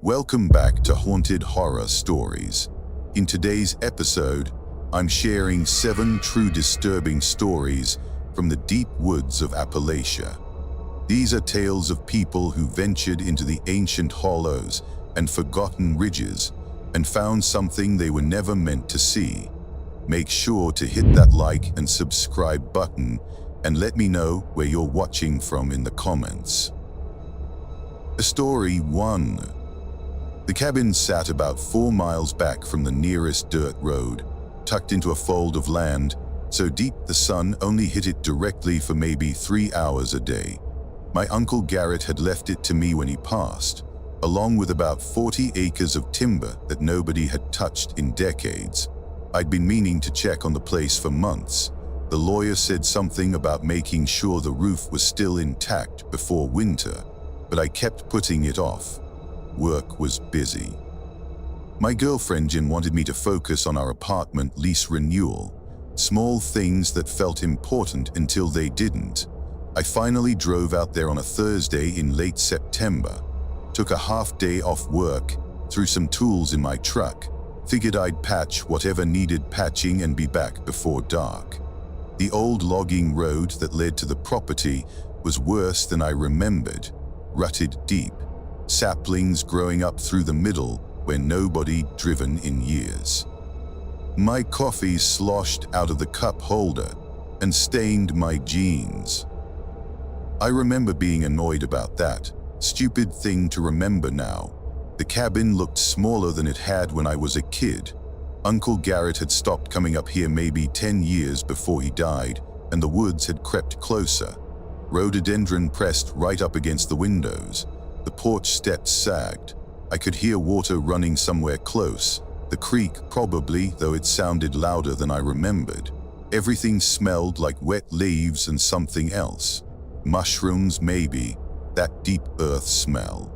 Welcome back to Haunted Horror Stories. In today's episode, I'm sharing 7 true disturbing stories from the deep woods of Appalachia. These are tales of people who ventured into the ancient hollows and forgotten ridges and found something they were never meant to see. Make sure to hit that like and subscribe button and let me know where you're watching from in the comments. Story 1. The cabin sat about 4 miles back from the nearest dirt road, tucked into a fold of land, so deep the sun only hit it directly for maybe 3 hours a day. My Uncle Garrett had left it to me when he passed, along with about 40 acres of timber that nobody had touched in decades. I'd been meaning to check on the place for months. The lawyer said something about making sure the roof was still intact before winter, but I kept putting it off. Work was busy. My girlfriend Jen wanted me to focus on our apartment lease renewal, small things that felt important until they didn't. I finally drove out there on a Thursday in late September, took a half day off work, threw some tools in my truck, figured I'd patch whatever needed patching and be back before dark. The old logging road that led to the property was worse than I remembered, rutted deep, saplings growing up through the middle where nobody driven in years. My coffee sloshed out of the cup holder and stained my jeans. I remember being annoyed about that, stupid thing to remember now. The cabin looked smaller than it had when I was a kid. Uncle Garrett had stopped coming up here maybe 10 years before he died, and the woods had crept closer. Rhododendron pressed right up against the windows. The porch steps sagged. I could hear water running somewhere close. The creek probably, though it sounded louder than I remembered. Everything smelled like wet leaves and something else. Mushrooms maybe, that deep earth smell.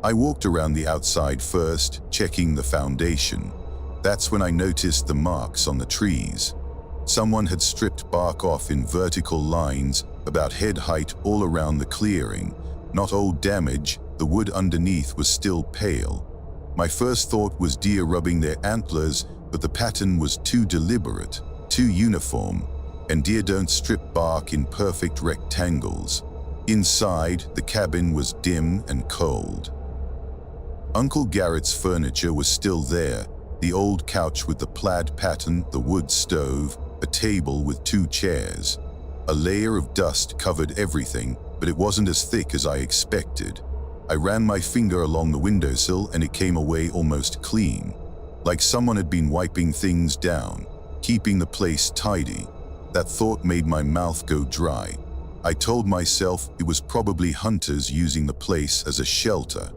I walked around the outside first, checking the foundation. That's when I noticed the marks on the trees. Someone had stripped bark off in vertical lines about head height all around the clearing. Not old damage, the wood underneath was still pale. My first thought was deer rubbing their antlers, but the pattern was too deliberate, too uniform, and deer don't strip bark in perfect rectangles. Inside, the cabin was dim and cold. Uncle Garrett's furniture was still there, the old couch with the plaid pattern, the wood stove, a table with 2 chairs. A layer of dust covered everything, but it wasn't as thick as I expected. I ran my finger along the windowsill and it came away almost clean, like someone had been wiping things down, keeping the place tidy. That thought made my mouth go dry. I told myself it was probably hunters using the place as a shelter.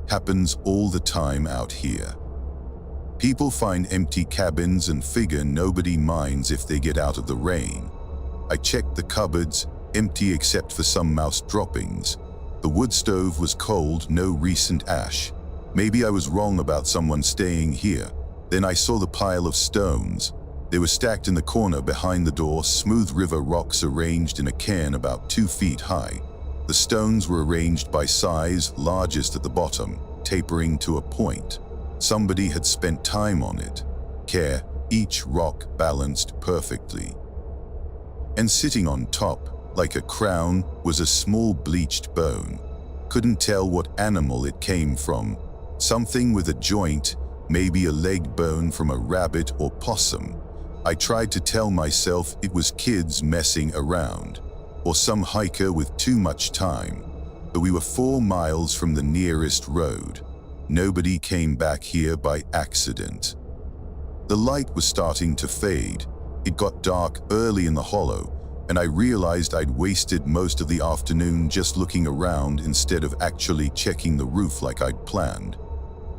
Happens all the time out here. People find empty cabins and figure nobody minds if they get out of the rain. I checked the cupboards, empty except for some mouse droppings. The wood stove was cold, no recent ash. Maybe I was wrong about someone staying here. Then I saw the pile of stones. They were stacked in the corner behind the door, smooth river rocks arranged in a cairn about 2 feet high. The stones were arranged by size, largest at the bottom, tapering to a point. Somebody had spent time on it. Care, each rock balanced perfectly. And sitting on top, like a crown, was a small bleached bone. Couldn't tell what animal it came from. Something with a joint, maybe a leg bone from a rabbit or possum. I tried to tell myself it was kids messing around, or some hiker with too much time. But we were 4 miles from the nearest road. Nobody came back here by accident. The light was starting to fade. It got dark early in the hollow, and I realized I'd wasted most of the afternoon just looking around instead of actually checking the roof like I'd planned.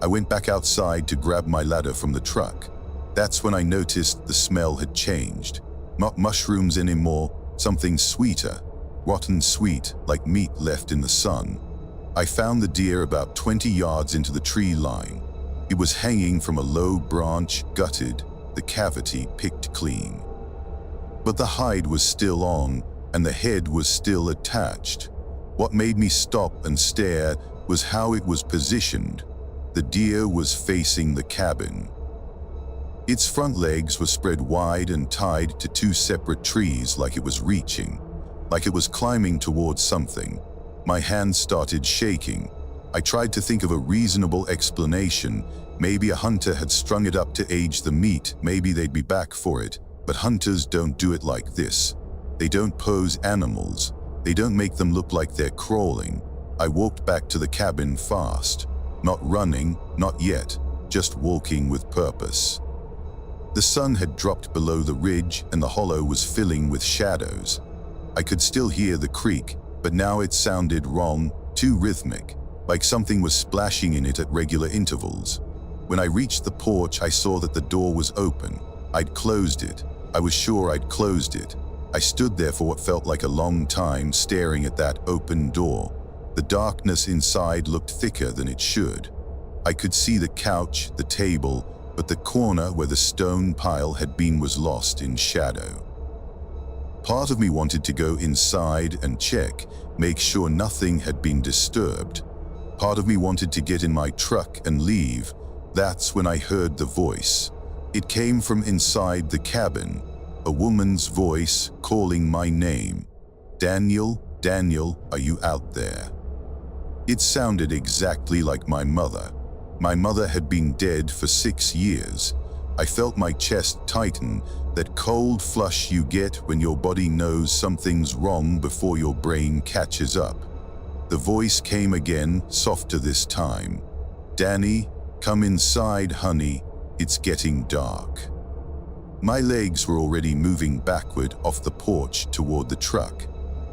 I went back outside to grab my ladder from the truck. That's when I noticed the smell had changed. Not mushrooms anymore, something sweeter. Rotten sweet, like meat left in the sun. I found the deer about 20 yards into the tree line. It was hanging from a low branch, gutted, the cavity picked clean. But the hide was still on, and the head was still attached. What made me stop and stare was how it was positioned. The deer was facing the cabin. Its front legs were spread wide and tied to two separate trees like it was reaching, like it was climbing towards something. My hands started shaking. I tried to think of a reasonable explanation. Maybe a hunter had strung it up to age the meat, maybe they'd be back for it. But hunters don't do it like this. They don't pose animals. They don't make them look like they're crawling. I walked back to the cabin fast. Not running, not yet, just walking with purpose. The sun had dropped below the ridge and the hollow was filling with shadows. I could still hear the creek, but now it sounded wrong, too rhythmic, like something was splashing in it at regular intervals. When I reached the porch, I saw that the door was open. I'd closed it. I was sure I'd closed it. I stood there for what felt like a long time, staring at that open door. The darkness inside looked thicker than it should. I could see the couch, the table, but the corner where the stone pile had been was lost in shadow. Part of me wanted to go inside and check, make sure nothing had been disturbed. Part of me wanted to get in my truck and leave. That's when I heard the voice. It came from inside the cabin, a woman's voice calling my name. "Daniel, Daniel, are you out there?" It sounded exactly like my mother. My mother had been dead for 6 years. I felt my chest tighten, that cold flush you get when your body knows something's wrong before your brain catches up. The voice came again, softer this time. "Danny, come inside, honey. It's getting dark." My legs were already moving backward off the porch toward the truck.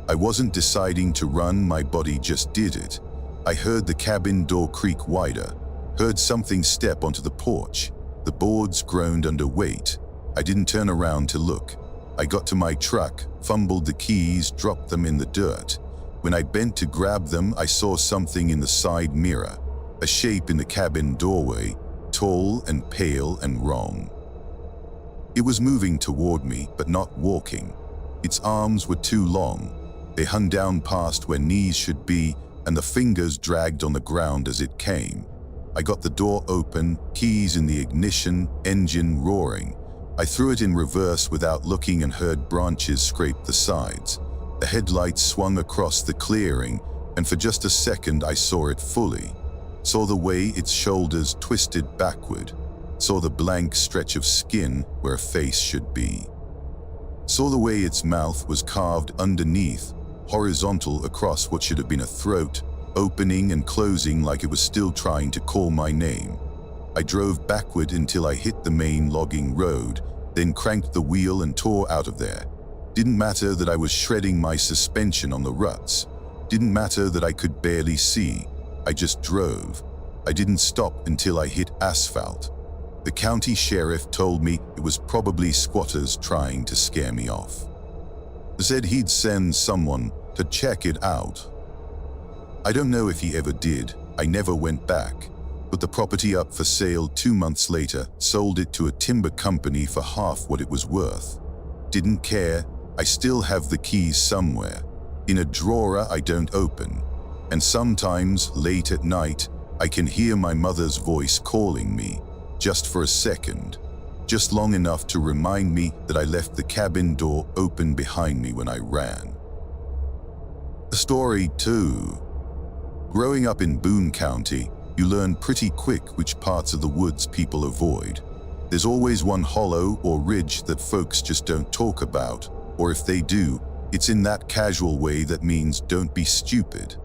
I wasn't deciding to run, my body just did it. I heard the cabin door creak wider, heard something step onto the porch. The boards groaned under weight. I didn't turn around to look. I got to my truck, fumbled the keys, dropped them in the dirt. When I bent to grab them, I saw something in the side mirror, a shape in the cabin doorway, tall and pale and wrong. It was moving toward me, but not walking. Its arms were too long. They hung down past where knees should be, and the fingers dragged on the ground as it came. I got the door open, keys in the ignition, engine roaring. I threw it in reverse without looking and heard branches scrape the sides. The headlights swung across the clearing, and for just a second I saw it fully. Saw the way its shoulders twisted backward. Saw the blank stretch of skin where a face should be. Saw the way its mouth was carved underneath, horizontal across what should have been a throat, opening and closing like it was still trying to call my name. I drove backward until I hit the main logging road, then cranked the wheel and tore out of there. Didn't matter that I was shredding my suspension on the ruts. Didn't matter that I could barely see. I just drove. I didn't stop until I hit asphalt. The county sheriff told me it was probably squatters trying to scare me off. Said he'd send someone to check it out. I don't know if he ever did. I never went back. Put the property up for sale 2 months later, sold it to a timber company for half what it was worth. Didn't care. I still have the keys somewhere. In a drawer I don't open. And sometimes, late at night, I can hear my mother's voice calling me, just for a second. Just long enough to remind me that I left the cabin door open behind me when I ran. Story 2. Growing up in Boone County, you learn pretty quick which parts of the woods people avoid. There's always one hollow or ridge that folks just don't talk about, or if they do, it's in that casual way that means don't be stupid.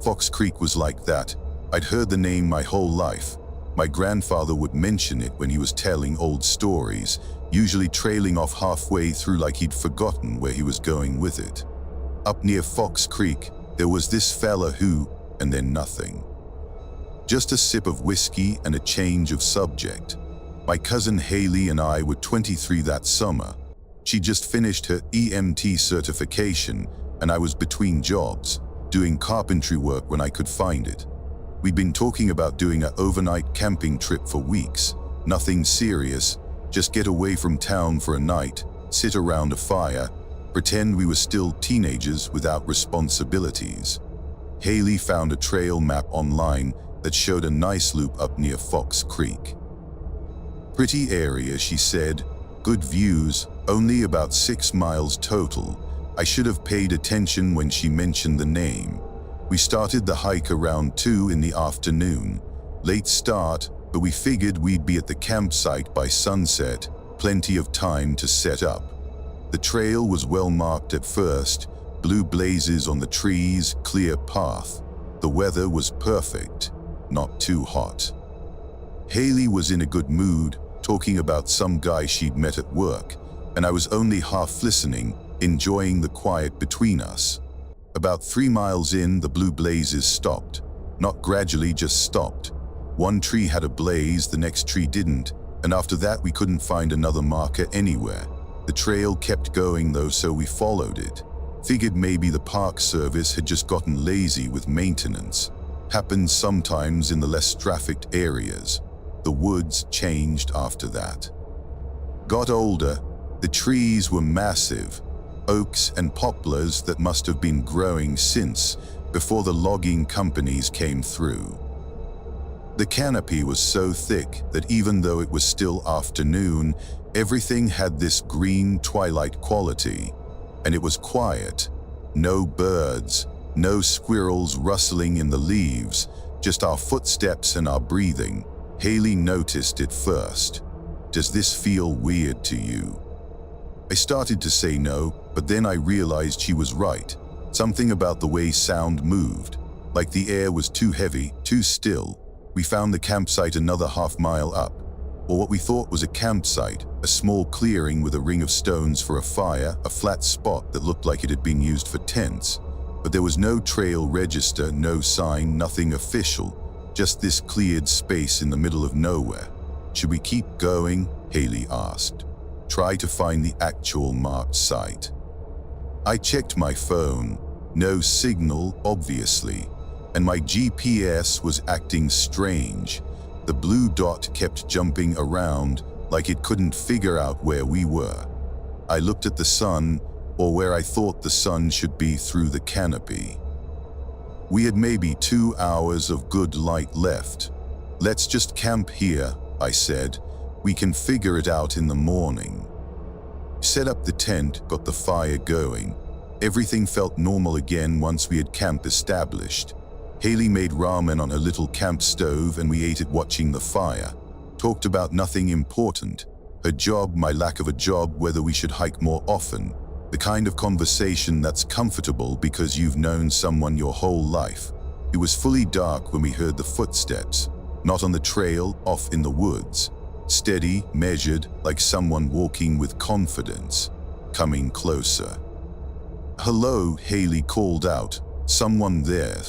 Fox Creek was like that. I'd heard the name my whole life. My grandfather would mention it when he was telling old stories, usually trailing off halfway through like he'd forgotten where he was going with it. Up near Fox Creek, there was this fella who, and then nothing. Just a sip of whiskey and a change of subject. My cousin Haley and I were 23 that summer. She just finished her EMT certification, and I was between jobs, doing carpentry work when I could find it. We'd been talking about doing an overnight camping trip for weeks. Nothing serious, just get away from town for a night, sit around a fire, pretend we were still teenagers without responsibilities. Haley found a trail map online that showed a nice loop up near Fox Creek. Pretty area, she said. Good views, only about 6 miles total. I should have paid attention when she mentioned the name. We started the hike around 2 in the afternoon. Late start, but we figured we'd be at the campsite by sunset, plenty of time to set up. The trail was well marked at first, blue blazes on the trees, clear path. The weather was perfect, not too hot. Haley was in a good mood, talking about some guy she'd met at work, and I was only half listening, enjoying the quiet between us. About 3 miles in, the blue blazes stopped. Not gradually, just stopped. One tree had a blaze, the next tree didn't, and after that we couldn't find another marker anywhere. The trail kept going though, so we followed it. Figured maybe the Park Service had just gotten lazy with maintenance. Happens sometimes in the less trafficked areas. The woods changed after that. Got older. The trees were massive. Oaks and poplars that must have been growing since before the logging companies came through. The canopy was so thick that even though it was still afternoon, everything had this green twilight quality. And it was quiet. No birds, no squirrels rustling in the leaves, just our footsteps and our breathing. Haley noticed it first. Does this feel weird to you? I started to say no, but then I realized she was right. Something about the way sound moved, like the air was too heavy, too still. We found the campsite another half-mile up, or what we thought was a campsite, a small clearing with a ring of stones for a fire, a flat spot that looked like it had been used for tents. But there was no trail register, no sign, nothing official, just this cleared space in the middle of nowhere. Should we keep going? Haley asked. Try to find the actual marked site. I checked my phone. No signal, obviously, and my GPS was acting strange. The blue dot kept jumping around like it couldn't figure out where we were. I looked at the sun, or where I thought the sun should be, through the canopy. We had maybe 2 hours of good light left. Let's just camp here, I said. We can figure it out in the morning. Set up the tent, got the fire going. Everything felt normal again once we had camp established. Haley made ramen on her little camp stove and we ate it watching the fire. Talked about nothing important. Her job, my lack of a job, whether we should hike more often. The kind of conversation that's comfortable because you've known someone your whole life. It was fully dark when we heard the footsteps. Not on the trail, off in the woods. Steady, measured, like someone walking with confidence. Coming closer. Hello, Haley called out. Someone there.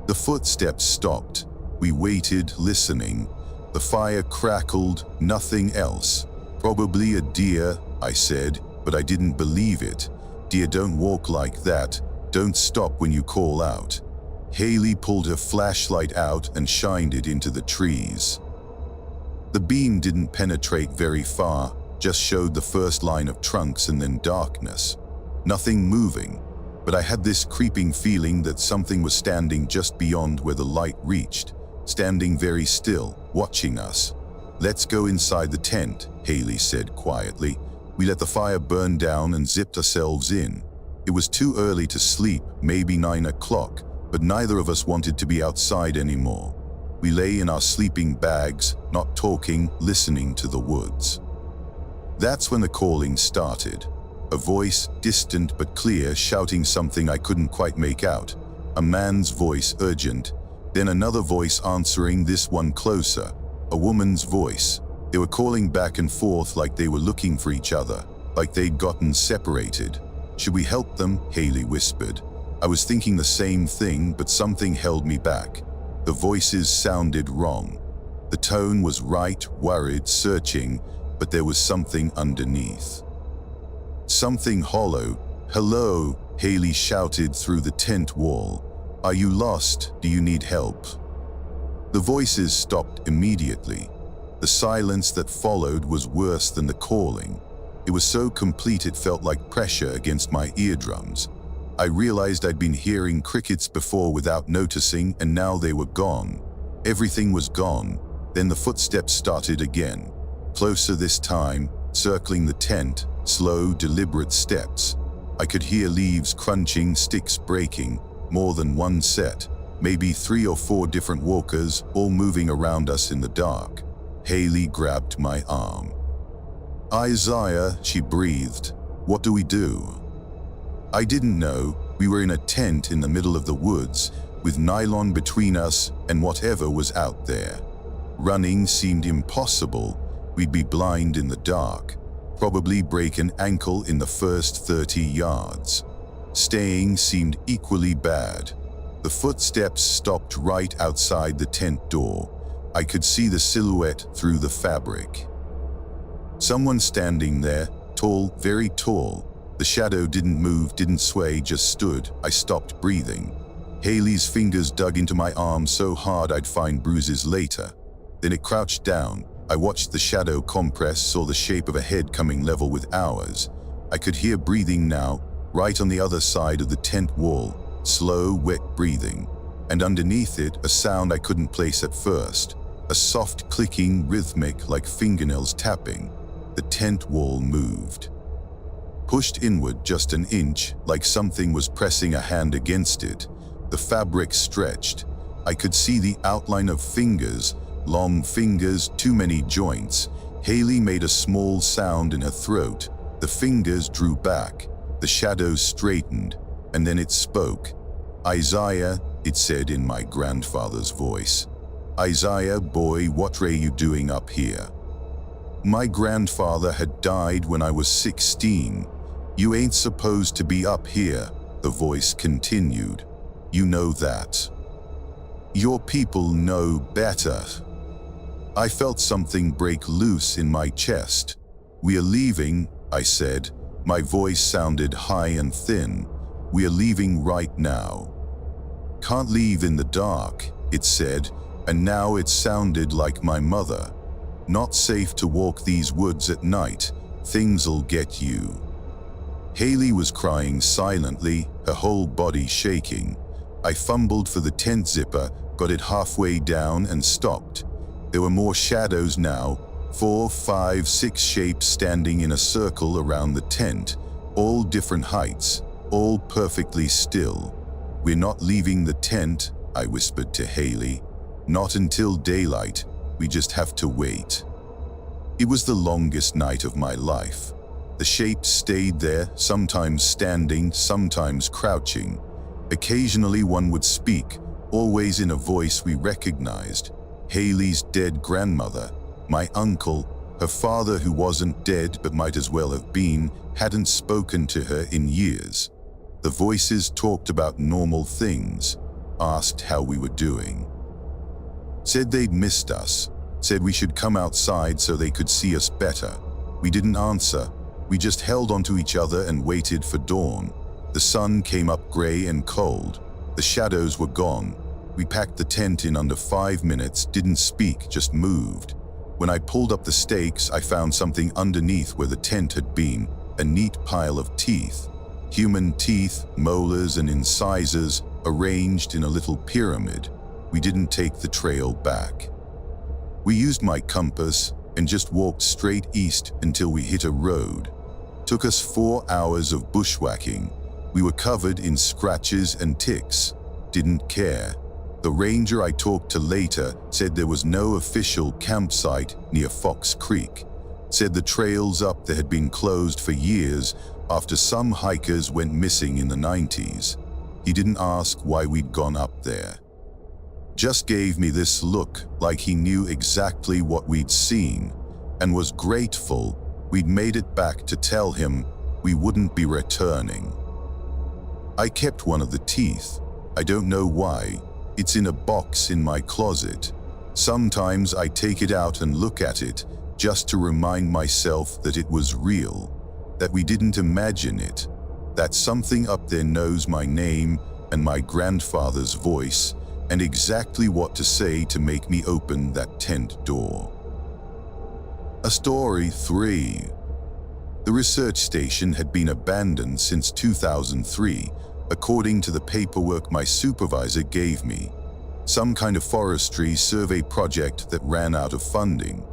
The footsteps stopped. We waited, listening. The fire crackled, nothing else. Probably a deer, I said, but I didn't believe it. Deer don't walk like that. Don't stop when you call out. Haley pulled her flashlight out and shined it into the trees. The beam didn't penetrate very far, just showed the first line of trunks and then darkness. Nothing moving, but I had this creeping feeling that something was standing just beyond where the light reached, standing very still, watching us. Let's go inside the tent, Haley said quietly. We let the fire burn down and zipped ourselves in. It was too early to sleep, maybe 9 o'clock, but neither of us wanted to be outside anymore. We lay in our sleeping bags, not talking, listening to the woods. That's when the calling started. A voice, distant but clear, shouting something I couldn't quite make out. A man's voice, urgent. Then another voice answering, this one closer. A woman's voice. They were calling back and forth like they were looking for each other, like they'd gotten separated. Should we help them? Haley whispered. I was thinking the same thing, but something held me back. The voices sounded wrong. The tone was right, worried, searching, but there was something underneath. Something hollow. Hello, Haley shouted through the tent wall. Are you lost? Do you need help? The voices stopped immediately. The silence that followed was worse than the calling. It was so complete it felt like pressure against my eardrums. I realized I'd been hearing crickets before without noticing, and now they were gone. Everything was gone. Then the footsteps started again. Closer this time, circling the tent, slow, deliberate steps. I could hear leaves crunching, sticks breaking, more than one set, maybe 3 or 4 different walkers, all moving around us in the dark. Haley grabbed my arm. "Isaiah," she breathed, "what do we do?" I didn't know. We were in a tent in the middle of the woods, with nylon between us and whatever was out there. Running seemed impossible. We'd be blind in the dark, probably break an ankle in the first 30 yards. Staying seemed equally bad. The footsteps stopped right outside the tent door. I could see the silhouette through the fabric. Someone standing there, tall, very tall. The shadow didn't move, didn't sway, just stood. I stopped breathing. Haley's fingers dug into my arm so hard I'd find bruises later. Then it crouched down. I watched the shadow compress, saw the shape of a head coming level with ours. I could hear breathing now, right on the other side of the tent wall. Slow, wet breathing. And underneath it, a sound I couldn't place at first. A soft clicking, rhythmic, like fingernails tapping. The tent wall moved. Pushed inward just an inch, like something was pressing a hand against it. The fabric stretched. I could see the outline of fingers, long fingers, too many joints. Haley made a small sound in her throat. The fingers drew back. The shadows straightened, and then it spoke. "Isaiah," it said in my grandfather's voice. "Isaiah, boy, what are you doing up here?" My grandfather had died when I was 16. "You ain't supposed to be up here," the voice continued. "You know that. Your people know better." I felt something break loose in my chest. "We are leaving," I said. My voice sounded high and thin. "We are leaving right now." "Can't leave in the dark," it said, and now it sounded like my mother. "Not safe to walk these woods at night. Things'll get you." Haley was crying silently, her whole body shaking. I fumbled for the tent zipper, got it halfway down and stopped. There were more shadows now, 4, 5, 6 shapes standing in a circle around the tent, all different heights, all perfectly still. "We're not leaving the tent," I whispered to Haley. "Not until daylight. We just have to wait." It was the longest night of my life. The shapes stayed there, sometimes standing, sometimes crouching. Occasionally one would speak, always in a voice we recognized. Haley's dead grandmother, my uncle, her father who wasn't dead but might as well have been, hadn't spoken to her in years. The voices talked about normal things, asked how we were doing. Said they'd missed us, said we should come outside so they could see us better. We didn't answer. We just held onto each other and waited for dawn. The sun came up gray and cold. The shadows were gone. We packed the tent in under 5 minutes, didn't speak, just moved. When I pulled up the stakes, I found something underneath where the tent had been, a neat pile of teeth. Human teeth, molars and incisors, arranged in a little pyramid. We didn't take the trail back. We used my compass and just walked straight east until we hit a road. Took us 4 hours of bushwhacking. We were covered in scratches and ticks. Didn't care. The ranger I talked to later said there was no official campsite near Fox Creek. Said the trails up there had been closed for years after some hikers went missing in the 90s. He didn't ask why we'd gone up there. Just gave me this look like he knew exactly what we'd seen and was grateful we'd made it back to tell him we wouldn't be returning. I kept one of the teeth. I don't know why. It's in a box in my closet. Sometimes I take it out and look at it just to remind myself that it was real, that we didn't imagine it, that something up there knows my name and my grandfather's voice and exactly what to say to make me open that tent door. A story 3. The research station had been abandoned since 2003, according to the paperwork my supervisor gave me. Some kind of forestry survey project that ran out of funding.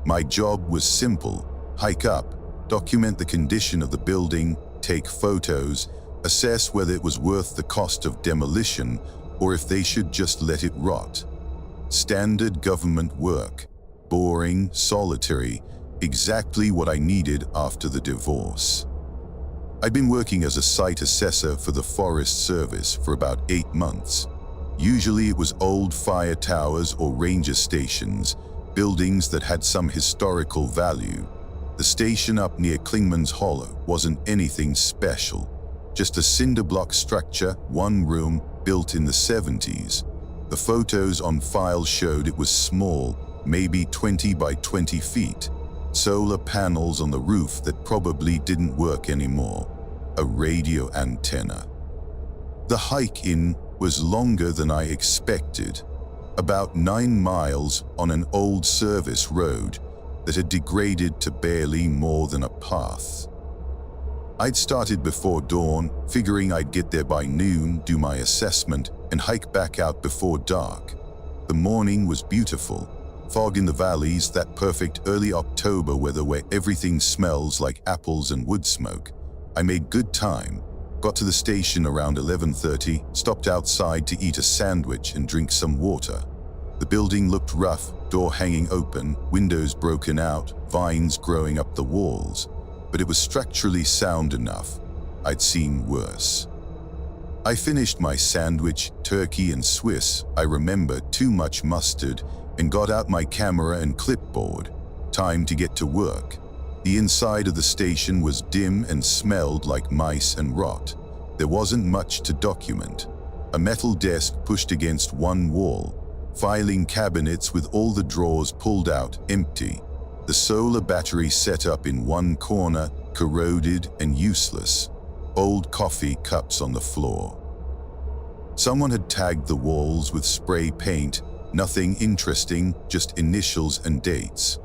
My job was simple: hike up, document the condition of the building, take photos, assess whether it was worth the cost of demolition or if they should just let it rot. Standard government work. Boring, solitary, exactly what I needed after the divorce. I'd been working as a site assessor for the Forest Service for about 8 months. Usually it was old fire towers or ranger stations, buildings that had some historical value. The station up near Clingman's Hollow wasn't anything special, just a cinder block structure, one room, built in the 70s. The photos on file showed it was small, maybe 20 by 20 feet. Solar panels on the roof that probably didn't work anymore. A radio antenna. The hike in was longer than I expected. About 9 miles on an old service road that had degraded to barely more than a path. I'd started before dawn, figuring I'd get there by noon, do my assessment, and hike back out before dark. The morning was beautiful. Fog in the valleys, that perfect early October weather where everything smells like apples and wood smoke. I made good time. Got to the station around 11:30, stopped outside to eat a sandwich and drink some water. The building looked rough, door hanging open, windows broken out, vines growing up the walls. But it was structurally sound enough. I'd seen worse. I finished my sandwich, turkey and Swiss, I remember, too much mustard, and got out my camera and clipboard. Time to get to work. The inside of the station was dim and smelled like mice and rot. There wasn't much to document. A metal desk pushed against one wall. Filing cabinets with all the drawers pulled out, empty. The solar battery set up in one corner, corroded and useless. Old coffee cups on the floor. Someone had tagged the walls with spray paint. Nothing interesting, just initials and dates.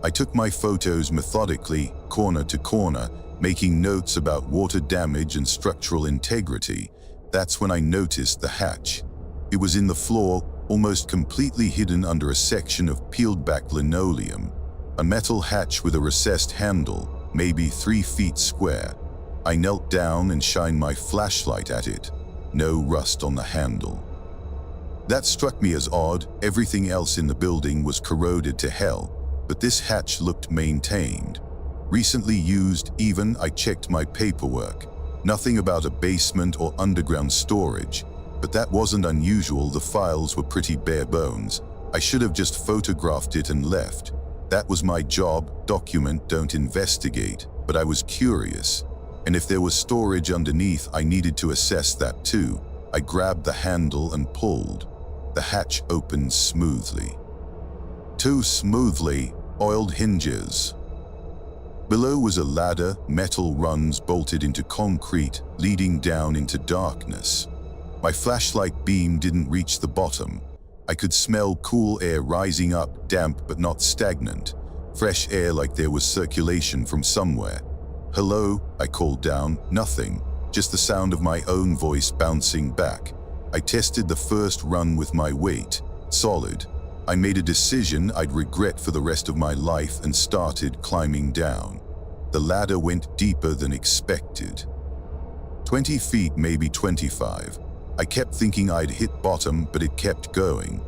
I took my photos methodically, corner to corner, making notes about water damage and structural integrity. That's when I noticed the hatch. It was in the floor, almost completely hidden under a section of peeled-back linoleum. A metal hatch with a recessed handle, maybe 3 feet square. I knelt down and shined my flashlight at it. No rust on the handle. That struck me as odd. Everything else in the building was corroded to hell, but this hatch looked maintained. Recently used, even. I checked my paperwork. Nothing about a basement or underground storage, but that wasn't unusual. The files were pretty bare bones. I should have just photographed it and left. That was my job: document, don't investigate. But I was curious, and if there was storage underneath, I needed to assess that too. I grabbed the handle and pulled. The hatch opened smoothly. Too smoothly. Oiled hinges. Below was a ladder, metal rungs bolted into concrete, leading down into darkness. My flashlight beam didn't reach the bottom. I could smell cool air rising up, damp but not stagnant. Fresh air, like there was circulation from somewhere. "Hello?" I called down. Nothing. Just the sound of my own voice bouncing back. I tested the first rung with my weight. Solid. I made a decision I'd regret for the rest of my life and started climbing down. The ladder went deeper than expected. 20 feet, maybe 25. I kept thinking I'd hit bottom, but it kept going.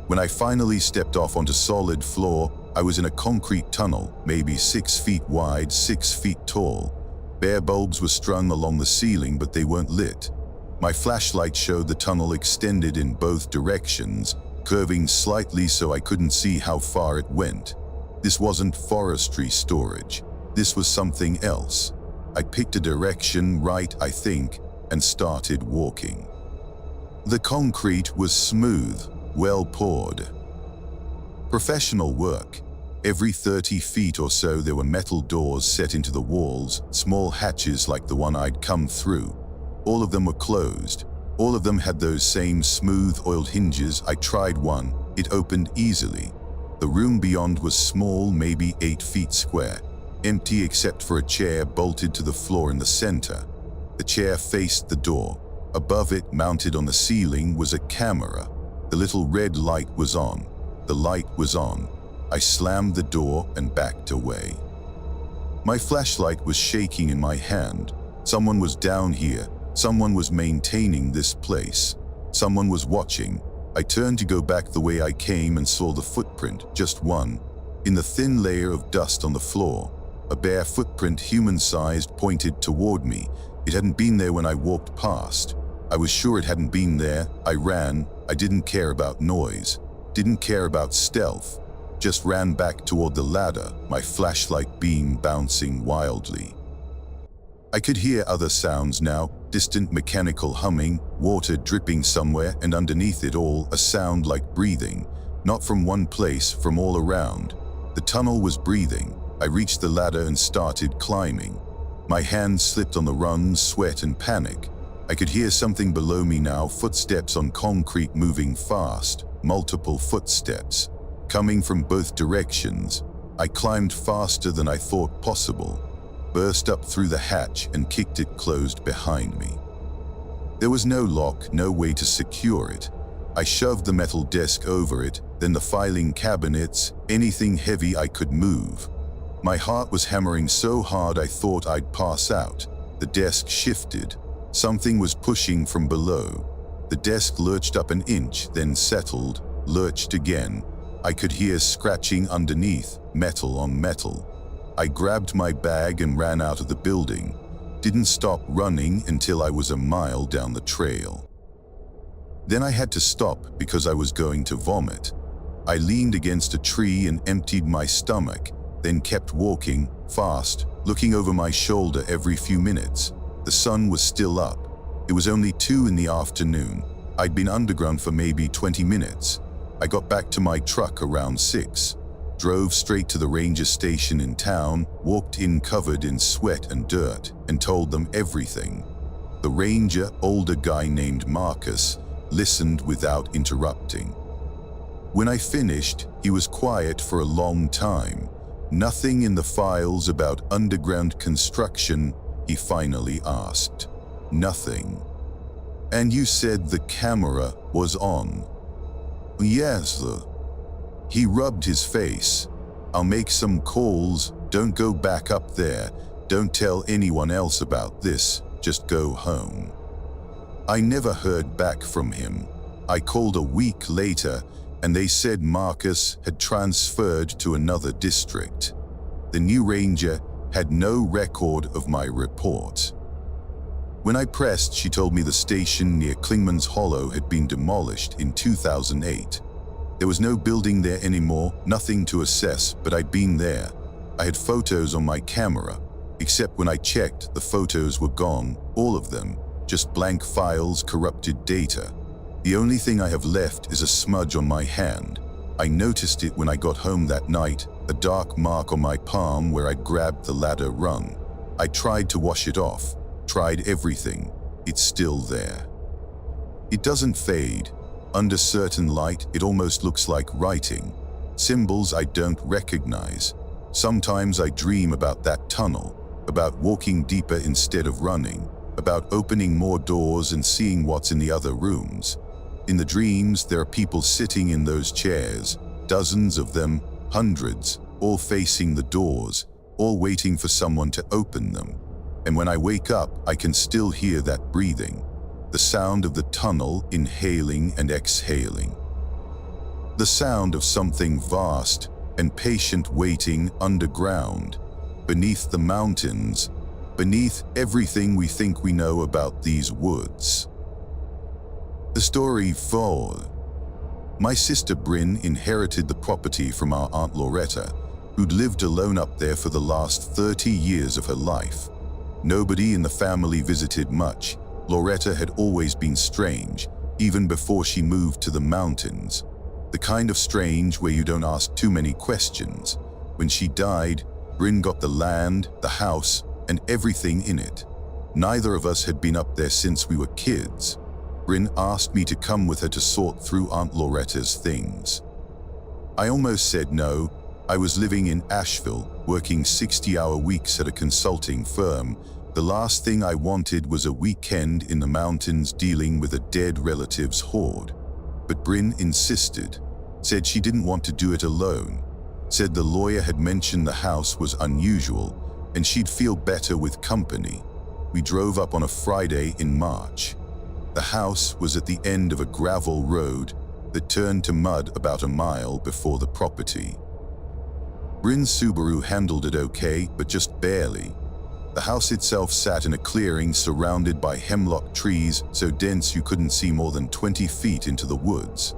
When I finally stepped off onto solid floor, I was in a concrete tunnel, maybe 6 feet wide, 6 feet tall. Bare bulbs were strung along the ceiling, but they weren't lit. My flashlight showed the tunnel extended in both directions, curving slightly so I couldn't see how far it went. This wasn't forestry storage. This was something else. I picked a direction, right, I think, and started walking. The concrete was smooth, well poured. Professional work. Every 30 feet or so there were metal doors set into the walls, small hatches like the one I'd come through. All of them were closed. All of them had those same smooth oiled hinges. I tried one. It opened easily. The room beyond was small, maybe 8 feet square, empty except for a chair bolted to the floor in the center. The chair faced the door. Above it, mounted on the ceiling, was a camera. The little red light was on. The light was on. I slammed the door and backed away. My flashlight was shaking in my hand. Someone was down here. Someone was maintaining this place. Someone was watching. I turned to go back the way I came and saw the footprint, just one, in the thin layer of dust on the floor. A bare footprint, human-sized, pointed toward me. It hadn't been there when I walked past. I was sure it hadn't been there. I ran. I didn't care about noise. Didn't care about stealth. Just ran back toward the ladder, my flashlight beam bouncing wildly. I could hear other sounds now, distant mechanical humming, water dripping somewhere, and underneath it all, a sound like breathing. Not from one place, from all around. The tunnel was breathing. I reached the ladder and started climbing. My hands slipped on the rungs, sweat and panic. I could hear something below me now, footsteps on concrete moving fast, multiple footsteps, coming from both directions. I climbed faster than I thought possible, burst up through the hatch and kicked it closed behind me. There was no lock, no way to secure it. I shoved the metal desk over it, then the filing cabinets, anything heavy I could move. My heart was hammering so hard I thought I'd pass out. The desk shifted. Something was pushing from below. The desk lurched up an inch, then settled, lurched again. I could hear scratching underneath, metal on metal. I grabbed my bag and ran out of the building. Didn't stop running until I was a mile down the trail. Then I had to stop because I was going to vomit. I leaned against a tree and emptied my stomach, then kept walking, fast, looking over my shoulder every few minutes. The sun was still up. It was only 2 in the afternoon. I'd been underground for maybe 20 minutes. I got back to my truck around 6, drove straight to the ranger station in town, walked in covered in sweat and dirt, and told them everything. The ranger, older guy named Marcus, listened without interrupting. When I finished, he was quiet for a long time. Nothing in the files about underground construction, he finally asked. Nothing. And you said the camera was on? Yes. He rubbed his face. I'll make some calls. Don't go back up there. Don't tell anyone else about this. Just go home. I never heard back from him. I called a week later, and they said Marcus had transferred to another district. The new ranger had no record of my report. When I pressed, she told me the station near Klingman's Hollow had been demolished in 2008. There was no building there anymore, nothing to assess, but I'd been there. I had photos on my camera, except when I checked, the photos were gone, all of them, just blank files, corrupted data. The only thing I have left is a smudge on my hand. I noticed it when I got home that night, a dark mark on my palm where I'd grabbed the ladder rung. I tried to wash it off, tried everything. It's still there. It doesn't fade. Under certain light, it almost looks like writing. Symbols I don't recognize. Sometimes I dream about that tunnel, about walking deeper instead of running, about opening more doors and seeing what's in the other rooms. In the dreams, there are people sitting in those chairs, dozens of them, hundreds, all facing the doors, all waiting for someone to open them. And when I wake up, I can still hear that breathing, the sound of the tunnel inhaling and exhaling. The sound of something vast and patient waiting underground, beneath the mountains, beneath everything we think we know about these woods. The story 4. My sister Bryn inherited the property from our Aunt Loretta, who'd lived alone up there for the last 30 years of her life. Nobody in the family visited much. Loretta had always been strange, even before she moved to the mountains. The kind of strange where you don't ask too many questions. When she died, Bryn got the land, the house, and everything in it. Neither of us had been up there since we were kids. Bryn asked me to come with her to sort through Aunt Loretta's things. I almost said no. I was living in Asheville, working 60-hour weeks at a consulting firm, The last thing I wanted was a weekend in the mountains dealing with a dead relative's horde. But Bryn insisted, said she didn't want to do it alone, said the lawyer had mentioned the house was unusual and she'd feel better with company. We drove up on a Friday in March. The house was at the end of a gravel road that turned to mud about a mile before the property. Bryn's Subaru handled it okay, but just barely. The house itself sat in a clearing surrounded by hemlock trees so dense you couldn't see more than 20 feet into the woods.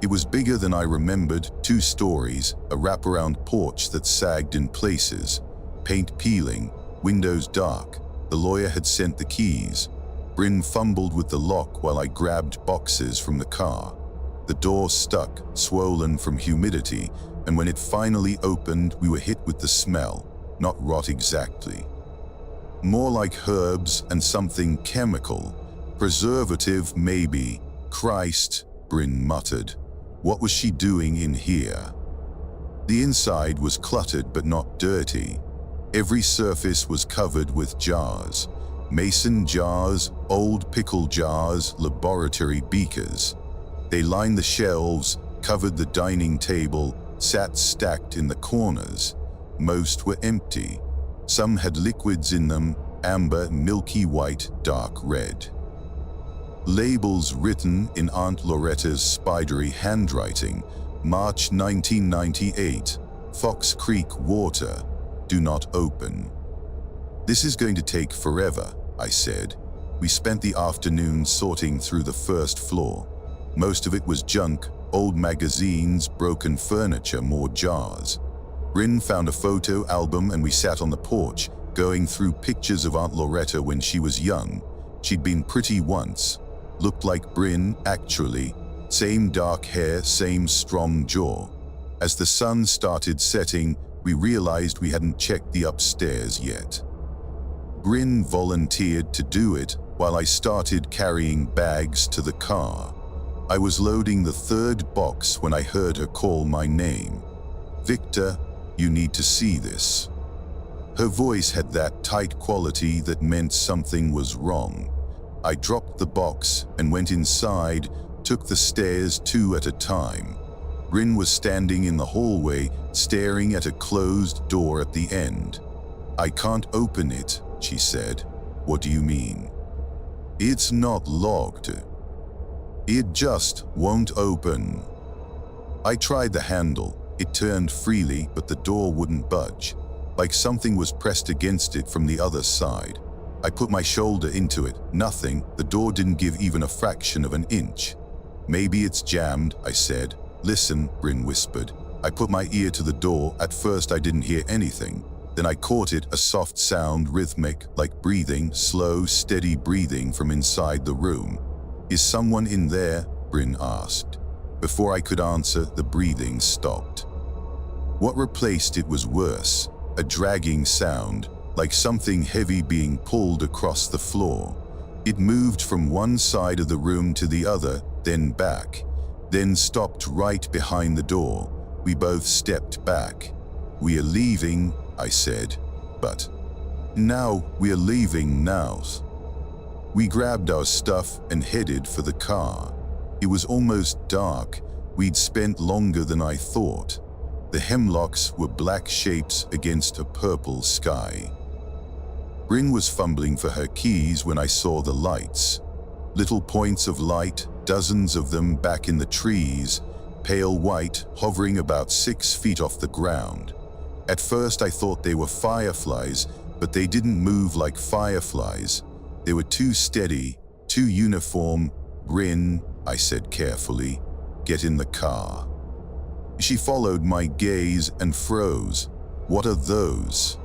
It was bigger than I remembered, 2 stories, a wraparound porch that sagged in places, paint peeling, windows dark. The lawyer had sent the keys. Bryn fumbled with the lock while I grabbed boxes from the car. The door stuck, swollen from humidity, and when it finally opened, we were hit with the smell. Not rot exactly. More like herbs and something chemical. Preservative, maybe. Christ, Bryn muttered. What was she doing in here? The inside was cluttered but not dirty. Every surface was covered with jars. Mason jars, old pickle jars, laboratory beakers. They lined the shelves, covered the dining table, sat stacked in the corners. Most were empty. Some had liquids in them, amber, milky white, dark red. Labels written in Aunt Loretta's spidery handwriting. March 1998, Fox Creek Water. Do not open. This is going to take forever, I said. We spent the afternoon sorting through the first floor. Most of it was junk, old magazines, broken furniture, more jars. Bryn found a photo album and we sat on the porch, going through pictures of Aunt Loretta when she was young. She'd been pretty once. Looked like Bryn, actually. Same dark hair, same strong jaw. As the sun started setting, we realized we hadn't checked the upstairs yet. Bryn volunteered to do it while I started carrying bags to the car. I was loading the 3rd box when I heard her call my name. Victor, you need to see this. Her voice had that tight quality that meant something was wrong. I dropped the box and went inside, took the stairs 2 at a time. Bryn was standing in the hallway, staring at a closed door at the end. I can't open it, she said. What do you mean? It's not locked. It just won't open. I tried the handle. It turned freely, but the door wouldn't budge, like something was pressed against it from the other side. I put my shoulder into it. Nothing. The door didn't give even a fraction of an inch. Maybe it's jammed, I said. Listen, Bryn whispered. I put my ear to the door. At first I didn't hear anything. Then I caught it, a soft sound, rhythmic, like breathing, slow, steady breathing from inside the room. Is someone in there? Bryn asked. Before I could answer, the breathing stopped. What replaced it was worse, a dragging sound, like something heavy being pulled across the floor. It moved from one side of the room to the other, then back, then stopped right behind the door. We both stepped back. We are leaving, I said, but now we are leaving now. We grabbed our stuff and headed for the car. It was almost dark. We'd spent longer than I thought. The hemlocks were black shapes against a purple sky. Bryn was fumbling for her keys when I saw the lights. Little points of light, dozens of them back in the trees, pale white, hovering about 6 feet off the ground. At first I thought they were fireflies, but they didn't move like fireflies. They were too steady, too uniform. Bryn, I said carefully, get in the car. She followed my gaze and froze. What are those?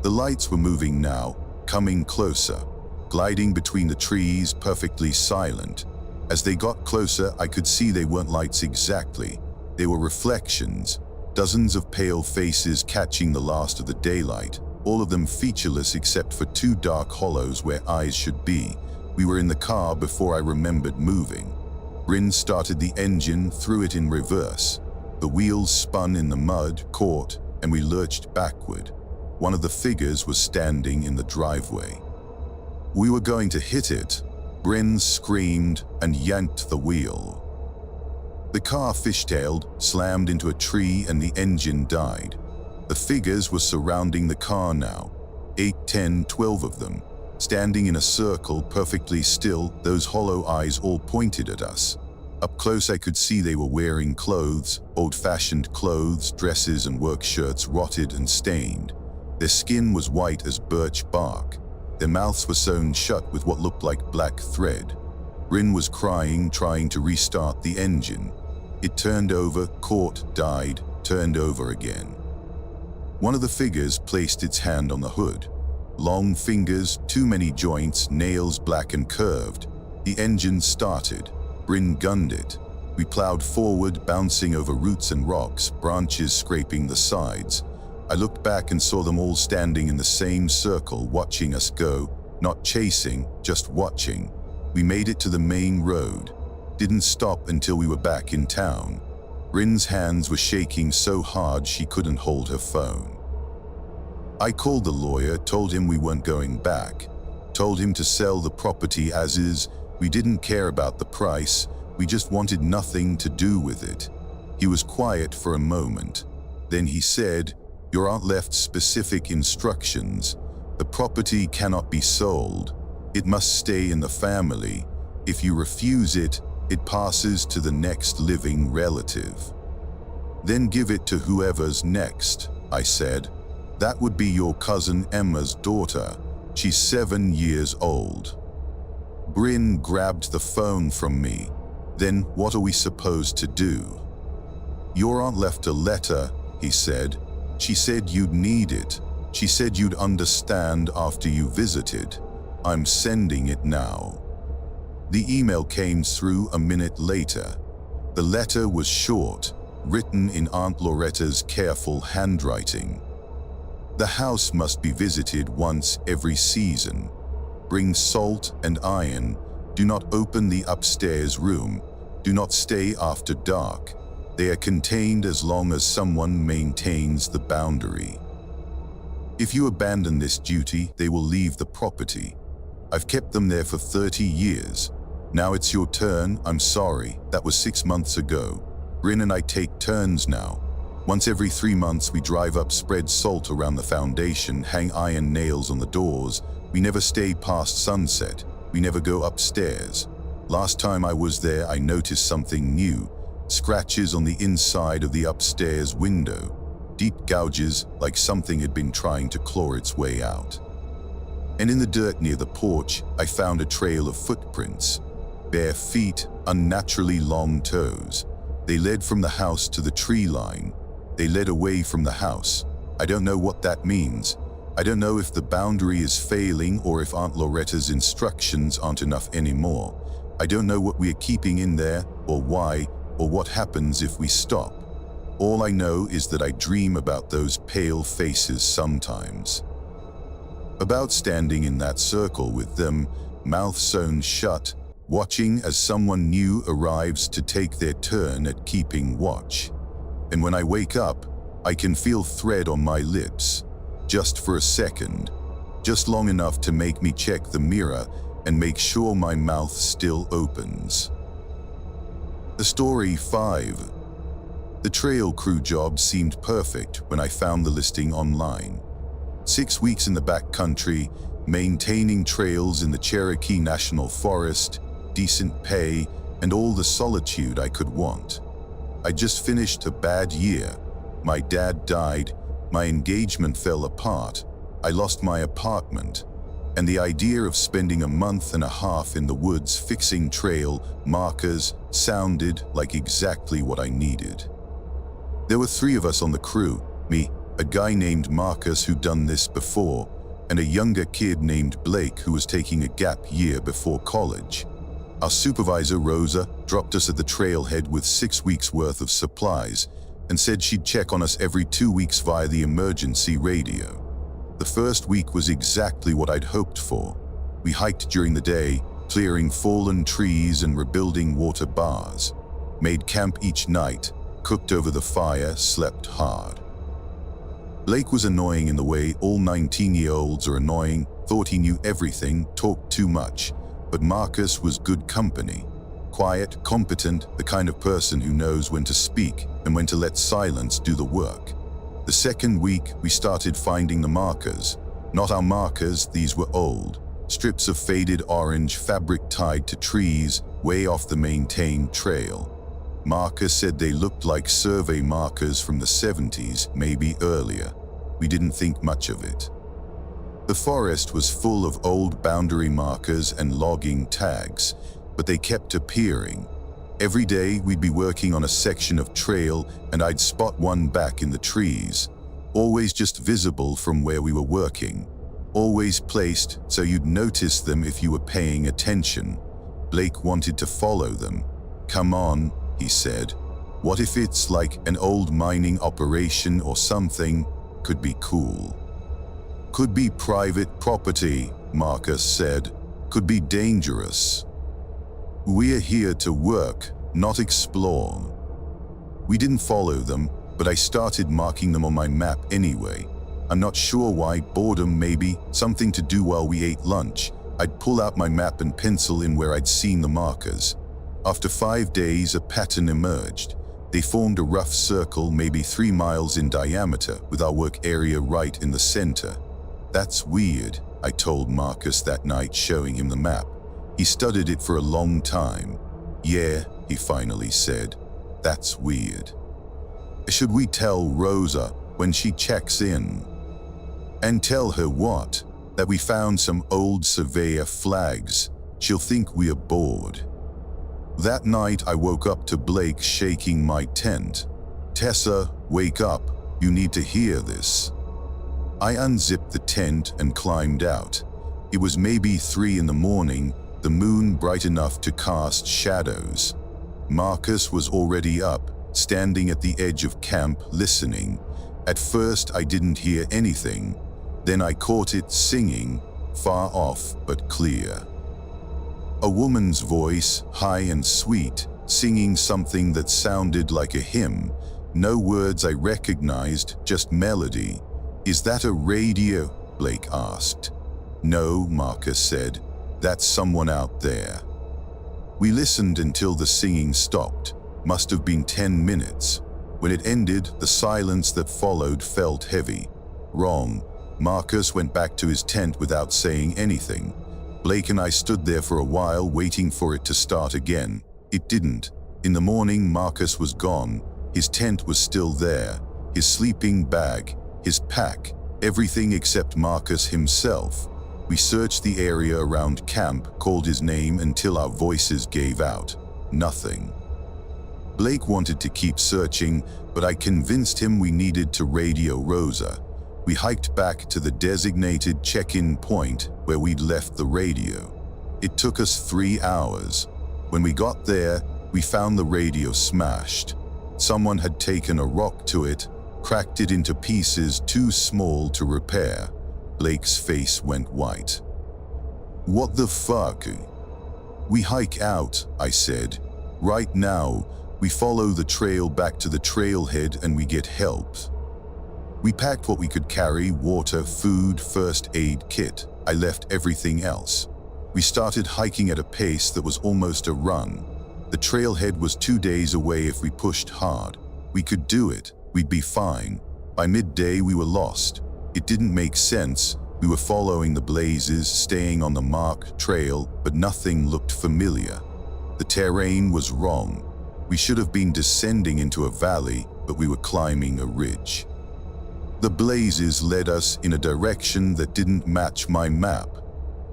The lights were moving now, coming closer, gliding between the trees, perfectly silent. As they got closer, I could see they weren't lights exactly. They were reflections, dozens of pale faces catching the last of the daylight, all of them featureless except for 2 dark hollows where eyes should be. We were in the car before I remembered moving. Bryn started the engine, threw it in reverse. The wheels spun in the mud, caught, and we lurched backward. One of the figures was standing in the driveway. We were going to hit it. Bryn screamed and yanked the wheel. The car fishtailed, slammed into a tree, and the engine died. The figures were surrounding the car now. 8, 10, 12 of them, standing in a circle, perfectly still, those hollow eyes all pointed at us. Up close I could see they were wearing clothes, old-fashioned clothes, dresses and work shirts, rotted and stained. Their skin was white as birch bark. Their mouths were sewn shut with what looked like black thread. Bryn was crying, trying to restart the engine. It turned over, caught, died, turned over again. One of the figures placed its hand on the hood. Long fingers, too many joints, nails black and curved. The engine started. Bryn gunned it. We plowed forward, bouncing over roots and rocks, branches scraping the sides. I looked back and saw them all standing in the same circle, watching us go, not chasing, just watching. We made it to the main road. Didn't stop until we were back in town. Bryn's hands were shaking so hard she couldn't hold her phone. I called the lawyer, told him we weren't going back. Told him to sell the property as is. We didn't care about the price. We just wanted nothing to do with it. He was quiet for a moment. Then he said, "Your aunt left specific instructions. The property cannot be sold. It must stay in the family. If you refuse it, it passes to the next living relative. Then give it to whoever's next," I said. "That would be your cousin Emma's daughter. She's 7 years old." Bryn grabbed the phone from me. "Then what are we supposed to do?" "Your aunt left a letter," he said. "She said you'd need it. She said you'd understand after you visited. I'm sending it now." The email came through a minute later. The letter was short, written in Aunt Loretta's careful handwriting. "The house must be visited once every season. Bring salt and iron. Do not open the upstairs room. Do not stay after dark. They are contained as long as someone maintains the boundary. If you abandon this duty, they will leave the property. I've kept them there for 30 years. Now it's your turn. I'm sorry, that was 6 months ago. Bryn and I take turns now. Once every 3 months we drive up, spread salt around the foundation, hang iron nails on the doors. We never stay past sunset. We never go upstairs. Last time I was there, I noticed something new. Scratches on the inside of the upstairs window. Deep gouges, like something had been trying to claw its way out. And in the dirt near the porch, I found a trail of footprints. Bare feet, unnaturally long toes. They led from the house to the tree line. They led away from the house. I don't know what that means. I don't know if the boundary is failing or if Aunt Loretta's instructions aren't enough anymore. I don't know what we're keeping in there, or why, or what happens if we stop. All I know is that I dream about those pale faces sometimes. About standing in that circle with them, mouth sewn shut, watching as someone new arrives to take their turn at keeping watch. And when I wake up, I can feel thread on my lips, just for a second, just long enough to make me check the mirror and make sure my mouth still opens. The story 5. The trail crew job seemed perfect when I found the listing online. 6 weeks in the backcountry, maintaining trails in the Cherokee National Forest, decent pay, and all the solitude I could want. I just finished a bad year. My dad died, my engagement fell apart, I lost my apartment, and the idea of spending a month and a half in the woods fixing trail markers sounded like exactly what I needed. There were 3 of us on the crew, me, a guy named Marcus who'd done this before, and a younger kid named Blake who was taking a gap year before college. Our supervisor, Rosa, dropped us at the trailhead with 6 weeks' worth of supplies and said she'd check on us every 2 weeks via the emergency radio. The first week was exactly what I'd hoped for. We hiked during the day, clearing fallen trees and rebuilding water bars, made camp each night, cooked over the fire, slept hard. Blake was annoying in the way all 19-year-olds are annoying, thought he knew everything, talked too much. But Marcus was good company. Quiet, competent, the kind of person who knows when to speak and when to let silence do the work. The second week, we started finding the markers. Not our markers, these were old. Strips of faded orange fabric tied to trees way off the maintained trail. Marcus said they looked like survey markers from the 70s, maybe earlier. We didn't think much of it. The forest was full of old boundary markers and logging tags, but they kept appearing. Every day we'd be working on a section of trail and I'd spot one back in the trees, always just visible from where we were working, always placed so you'd notice them if you were paying attention. Blake wanted to follow them. "Come on," he said. "What if it's like an old mining operation or something? Could be cool." "Could be private property," Marcus said. "Could be dangerous. We're here to work, not explore." We didn't follow them, but I started marking them on my map anyway. I'm not sure why, boredom maybe, something to do while we ate lunch. I'd pull out my map and pencil in where I'd seen the markers. After 5 days, a pattern emerged. They formed a rough circle, maybe 3 miles in diameter, with our work area right in the center. "That's weird," I told Marcus that night, showing him the map. He studied it for a long time. "Yeah," he finally said, "that's weird. Should we tell Rosa when she checks in?" "And tell her what? That we found some old surveyor flags. She'll think we're bored." That night I woke up to Blake shaking my tent. "Tessa, wake up. You need to hear this." I unzipped the tent and climbed out. It was maybe 3 in the morning, the moon bright enough to cast shadows. Marcus was already up, standing at the edge of camp, listening. At first I didn't hear anything. Then I caught it singing, far off but clear. A woman's voice, high and sweet, singing something that sounded like a hymn. No words I recognized, just melody. "Is that a radio?" Blake asked. "No," Marcus said. "That's someone out there." We listened until the singing stopped. Must have been 10 minutes. When it ended, the silence that followed felt heavy. Wrong. Marcus went back to his tent without saying anything. Blake and I stood there for a while waiting for it to start again. It didn't. In the morning, Marcus was gone. His tent was still there. His sleeping bag, his pack, everything except Marcus himself. We searched the area around camp, called his name until our voices gave out. Nothing. Blake wanted to keep searching, but I convinced him we needed to radio Rosa. We hiked back to the designated check-in point where we'd left the radio. It took us 3 hours. When we got there, we found the radio smashed. Someone had taken a rock to it, cracked it into pieces too small to repair. Blake's face went white. "What the fuck?" "We hike out," I said. "Right now, we follow the trail back to the trailhead and we get help." We packed what we could carry: water, food, first aid kit. I left everything else. We started hiking at a pace that was almost a run. The trailhead was 2 days away if we pushed hard. We could do it. We'd be fine. By midday, we were lost. It didn't make sense. We were following the blazes, staying on the marked trail, but nothing looked familiar. The terrain was wrong. We should have been descending into a valley, but we were climbing a ridge. The blazes led us in a direction that didn't match my map.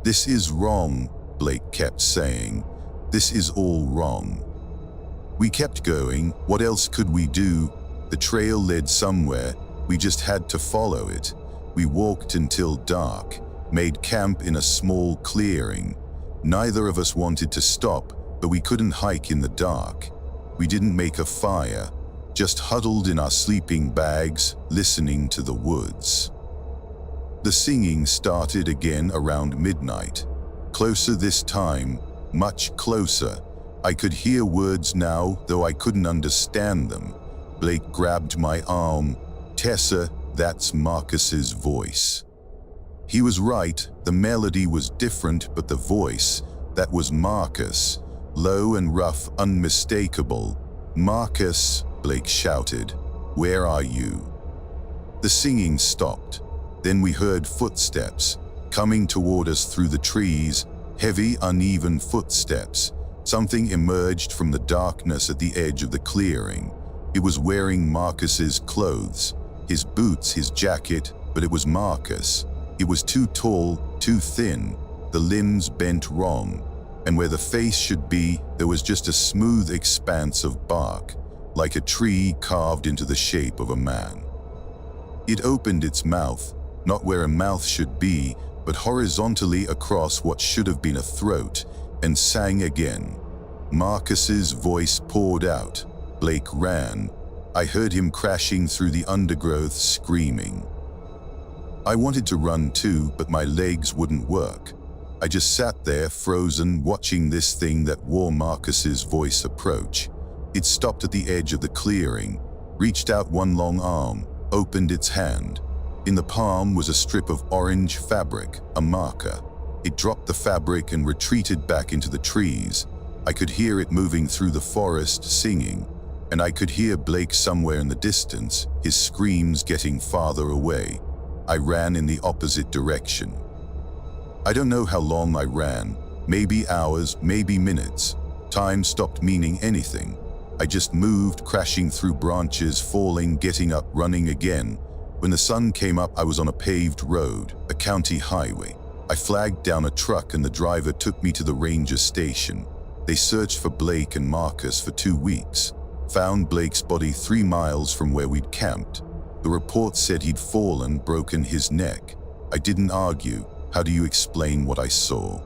"This is wrong," Blake kept saying. "This is all wrong." We kept going. What else could we do? The trail led somewhere. We just had to follow it. We walked until dark, made camp in a small clearing. Neither of us wanted to stop, but we couldn't hike in the dark. We didn't make a fire, just huddled in our sleeping bags, listening to the woods. The singing started again around midnight. Closer this time, much closer. I could hear words now, though I couldn't understand them. Blake grabbed my arm. "Tessa, That's Marcus's voice. He was right, the melody was different, but the voice, that was Marcus. Low and rough, unmistakable. "Marcus," Blake shouted, "where are you?" The singing stopped. Then we heard footsteps, coming toward us through the trees, heavy, uneven footsteps. Something emerged from the darkness at the edge of the clearing. It was wearing Marcus's clothes, his boots, his jacket, but it was Marcus. It was too tall, too thin, the limbs bent wrong, and where the face should be, there was just a smooth expanse of bark, like a tree carved into the shape of a man. It opened its mouth, not where a mouth should be, but horizontally across what should have been a throat, and sang again. Marcus's voice poured out. Blake ran. I heard him crashing through the undergrowth, screaming. I wanted to run too, but my legs wouldn't work. I just sat there, frozen, watching this thing that wore Marcus's voice approach. It stopped at the edge of the clearing, reached out one long arm, opened its hand. In the palm was a strip of orange fabric, a marker. It dropped the fabric and retreated back into the trees. I could hear it moving through the forest, singing, and I could hear Blake somewhere in the distance, his screams getting farther away. I ran in the opposite direction. I don't know how long I ran, maybe hours, maybe minutes. Time stopped meaning anything. I just moved, crashing through branches, falling, getting up, running again. When the sun came up, I was on a paved road, a county highway. I flagged down a truck and the driver took me to the ranger station. They searched for Blake and Marcus for 2 weeks. Found Blake's body 3 miles from where we'd camped. The report said he'd fallen, broken his neck. I didn't argue. How do you explain what I saw?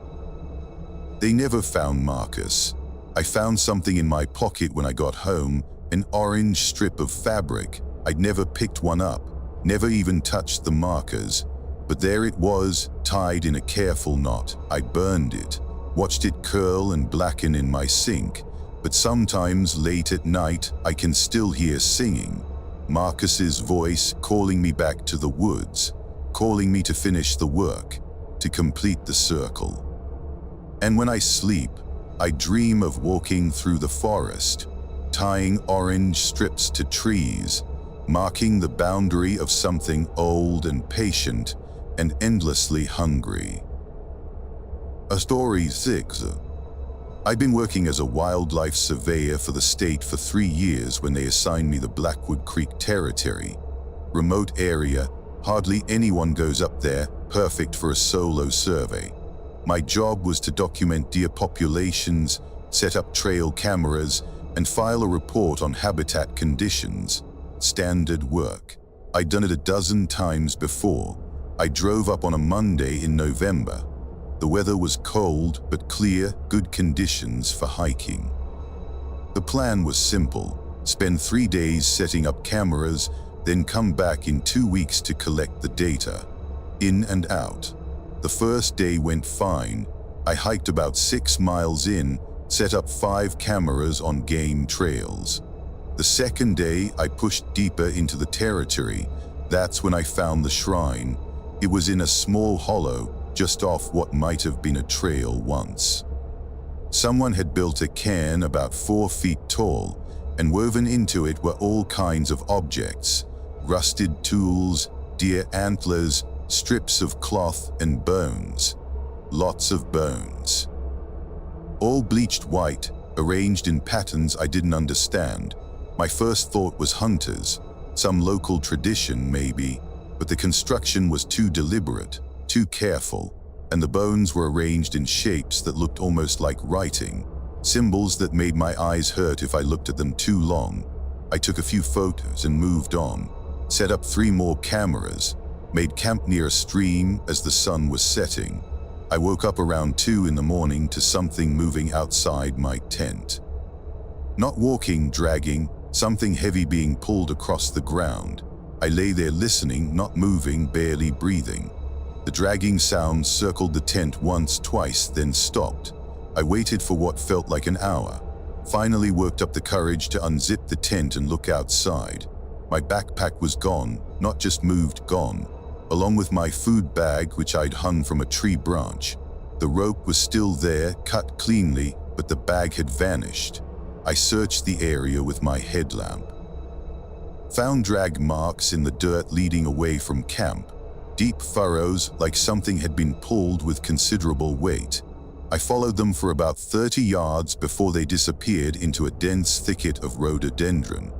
They never found Marcus. I found something in my pocket when I got home, an orange strip of fabric. I'd never picked one up, never even touched the markers. But there it was, tied in a careful knot. I burned it, watched it curl and blacken in my sink. But sometimes late at night, I can still hear singing. Marcus's voice calling me back to the woods, calling me to finish the work, to complete the circle. And when I sleep, I dream of walking through the forest, tying orange strips to trees, marking the boundary of something old and patient and endlessly hungry. A story 6. I've been working as a wildlife surveyor for the state for 3 years when they assigned me the Blackwood Creek Territory. Remote area, hardly anyone goes up there, perfect for a solo survey. My job was to document deer populations, set up trail cameras, and file a report on habitat conditions. Standard work. I'd done it a dozen times before. I drove up on a Monday in November. The weather was cold but clear, good conditions for hiking. The plan was simple. Spend 3 days setting up cameras, then come back in 2 weeks to collect the data. In and out. The first day went fine. I hiked about 6 miles in, set up 5 cameras on game trails. The second day, I pushed deeper into the territory. That's when I found the shrine. It was in a small hollow, just off what might have been a trail once. Someone had built a cairn about 4 feet tall, and woven into it were all kinds of objects, rusted tools, deer antlers, strips of cloth and bones. Lots of bones. All bleached white, arranged in patterns I didn't understand. My first thought was hunters, some local tradition maybe, but the construction was too deliberate, too careful, and the bones were arranged in shapes that looked almost like writing, symbols that made my eyes hurt if I looked at them too long. I took a few photos and moved on, set up 3 more cameras, made camp near a stream as the sun was setting. I woke up around 2 in the morning to something moving outside my tent. Not walking, dragging, something heavy being pulled across the ground. I lay there listening, not moving, barely breathing. The dragging sound circled the tent once, twice, then stopped. I waited for what felt like an hour. Finally worked up the courage to unzip the tent and look outside. My backpack was gone, not just moved, gone, along with my food bag which I'd hung from a tree branch. The rope was still there, cut cleanly, but the bag had vanished. I searched the area with my headlamp. Found drag marks in the dirt leading away from camp. Deep furrows like something had been pulled with considerable weight. I followed them for about 30 yards before they disappeared into a dense thicket of rhododendron.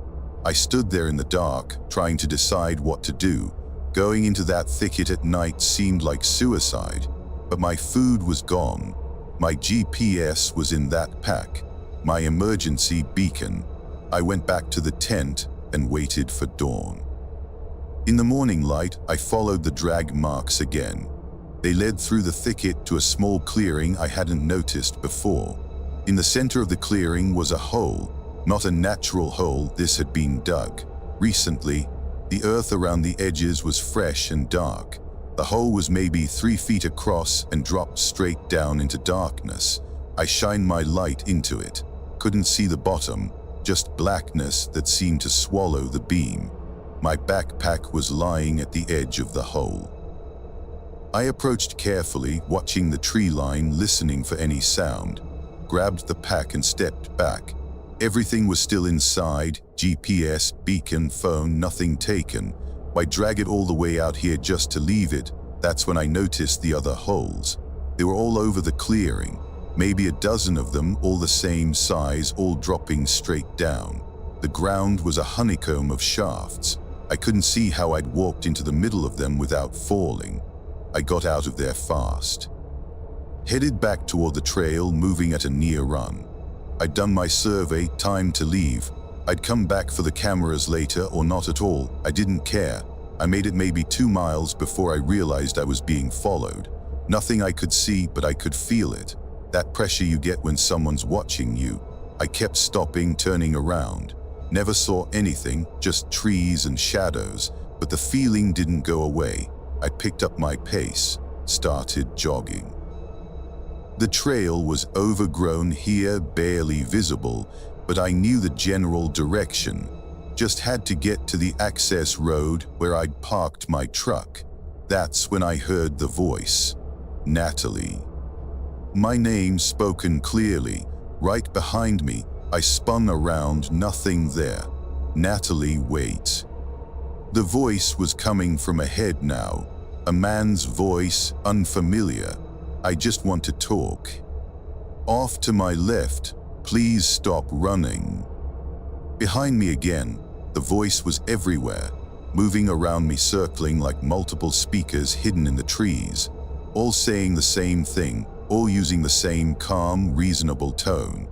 I stood there in the dark, trying to decide what to do. Going into that thicket at night seemed like suicide, but my food was gone. My GPS was in that pack, my emergency beacon. I went back to the tent and waited for dawn. In the morning light, I followed the drag marks again. They led through the thicket to a small clearing I hadn't noticed before. In the center of the clearing was a hole, not a natural hole, this had been dug. Recently, the earth around the edges was fresh and dark. The hole was maybe 3 feet across and dropped straight down into darkness. I shined my light into it. Couldn't see the bottom, just blackness that seemed to swallow the beam. My backpack was lying at the edge of the hole. I approached carefully, watching the tree line, listening for any sound. Grabbed the pack and stepped back. Everything was still inside, GPS, beacon, phone, nothing taken. Why drag it all the way out here just to leave it? That's when I noticed the other holes. They were all over the clearing. Maybe a dozen of them, all the same size, all dropping straight down. The ground was a honeycomb of shafts. I couldn't see how I'd walked into the middle of them without falling. I got out of there fast. Headed back toward the trail, moving at a near run. I'd done my survey, time to leave. I'd come back for the cameras later or not at all, I didn't care. I made it maybe 2 miles before I realized I was being followed. Nothing I could see, but I could feel it. That pressure you get when someone's watching you. I kept stopping, turning around. Never saw anything, just trees and shadows, but the feeling didn't go away. I picked up my pace, started jogging. The trail was overgrown here, barely visible, but I knew the general direction. Just had to get to the access road where I'd parked my truck. That's when I heard the voice. Natalie. My name spoken clearly, right behind me. I spun around, nothing there. Natalie, wait. The voice was coming from ahead now. A man's voice, unfamiliar. I just want to talk. Off to my left, please stop running. Behind me again, the voice was everywhere, moving around me, circling like multiple speakers hidden in the trees, all saying the same thing, all using the same calm, reasonable tone.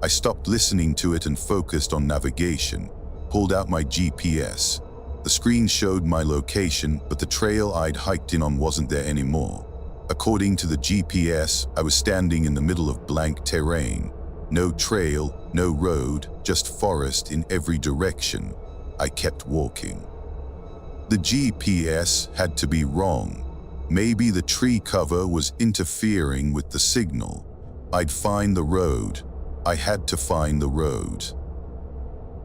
I stopped listening to it and focused on navigation, pulled out my GPS. The screen showed my location, but the trail I'd hiked in on wasn't there anymore. According to the GPS, I was standing in the middle of blank terrain. No trail, no road, just forest in every direction. I kept walking. The GPS had to be wrong. Maybe the tree cover was interfering with the signal. I'd find the road. I had to find the road.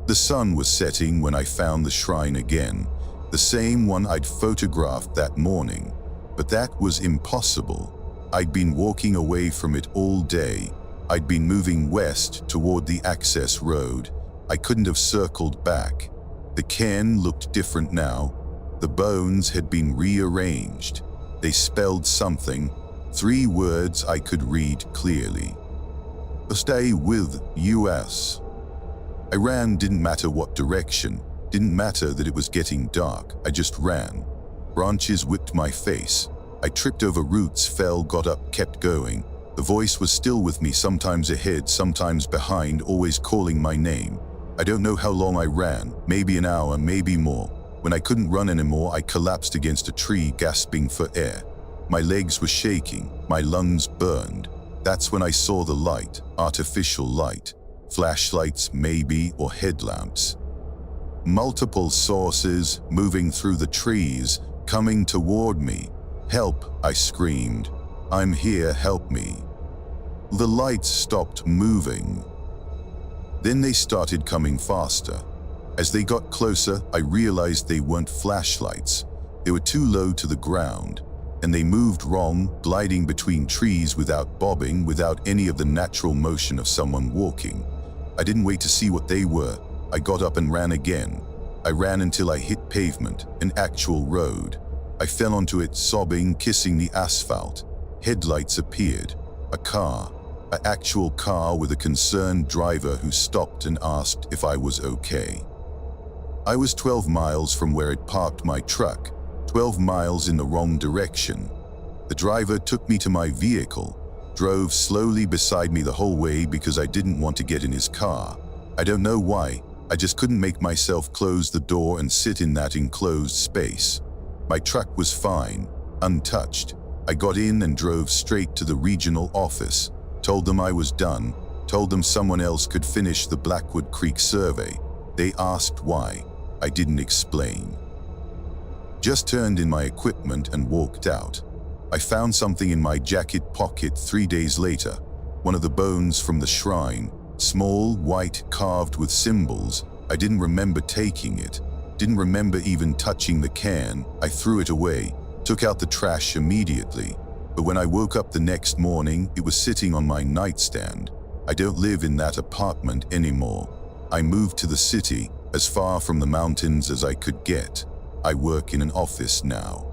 The sun was setting when I found the shrine again, the same one I'd photographed that morning. But that was impossible. I'd been walking away from it all day. I'd been moving west toward the access road. I couldn't have circled back. The cairn looked different now. The bones had been rearranged. They spelled something, 3 words I could read clearly. Stay with us. I ran, didn't matter what direction, didn't matter that it was getting dark, I just ran. Branches whipped my face. I tripped over roots, fell, got up, kept going. The voice was still with me, sometimes ahead, sometimes behind, always calling my name. I don't know how long I ran, maybe an hour, maybe more. When I couldn't run anymore, I collapsed against a tree, gasping for air. My legs were shaking, my lungs burned. That's when I saw the light, artificial light. Flashlights maybe, or headlamps. Multiple sources moving through the trees, coming toward me. Help, I screamed. I'm here, help me. The lights stopped moving. Then they started coming faster. As they got closer, I realized they weren't flashlights. They were too low to the ground, and they moved wrong, gliding between trees without bobbing, without any of the natural motion of someone walking. I didn't wait to see what they were. I got up and ran again. I ran until I hit pavement, an actual road. I fell onto it, sobbing, kissing the asphalt. Headlights appeared. A car. An actual car with a concerned driver who stopped and asked if I was okay. I was 12 miles from where it parked my truck, 12 miles in the wrong direction. The driver took me to my vehicle, drove slowly beside me the whole way because I didn't want to get in his car. I don't know why, I just couldn't make myself close the door and sit in that enclosed space. My truck was fine, untouched. I got in and drove straight to the regional office, told them I was done, told them someone else could finish the Blackwood Creek survey. They asked why. I didn't explain. Just turned in my equipment and walked out. I found something in my jacket pocket 3 days later, one of the bones from the shrine, small, white, carved with symbols. I didn't remember taking it, didn't remember even touching the can. I threw it away, took out the trash immediately. But when I woke up the next morning, it was sitting on my nightstand. I don't live in that apartment anymore. I moved to the city, as far from the mountains as I could get. I work in an office now.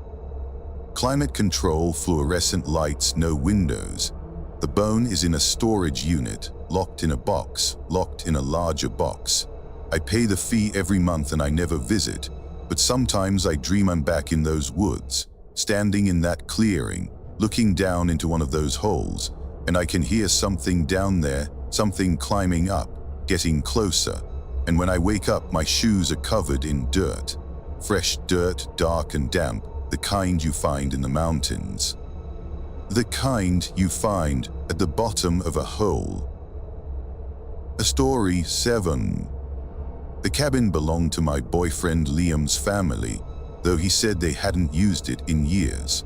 Climate control, fluorescent lights, no windows. The bone is in a storage unit, locked in a box, locked in a larger box. I pay the fee every month and I never visit, but sometimes I dream I'm back in those woods, standing in that clearing, looking down into one of those holes, and I can hear something down there, something climbing up, getting closer. And when I wake up, my shoes are covered in dirt. Fresh dirt, dark and damp, the kind you find in the mountains. The kind you find at the bottom of a hole. A story 7. The cabin belonged to my boyfriend Liam's family, though he said they hadn't used it in years.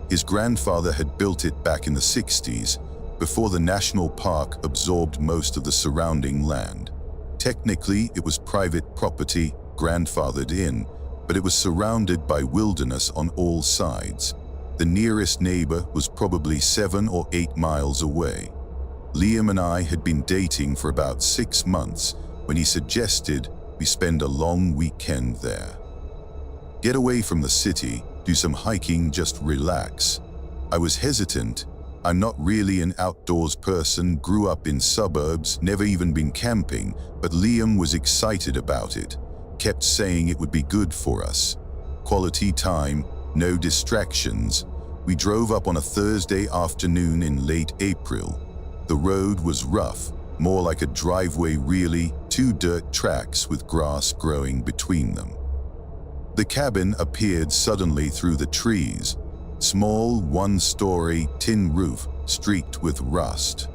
His grandfather had built it back in the 60s, before the national park absorbed most of the surrounding land. Technically, it was private property, grandfathered in, but it was surrounded by wilderness on all sides. The nearest neighbor was probably 7 or 8 miles away. Liam and I had been dating for about 6 months when he suggested we spend a long weekend there. Get away from the city, do some hiking, just relax. I was hesitant. I'm not really an outdoors person, grew up in suburbs, never even been camping, but Liam was excited about it, kept saying it would be good for us. Quality time, no distractions. We drove up on a Thursday afternoon in late April. The road was rough, more like a driveway really, 2 dirt tracks with grass growing between them. The cabin appeared suddenly through the trees. Small, 1-story, tin roof, streaked with rust.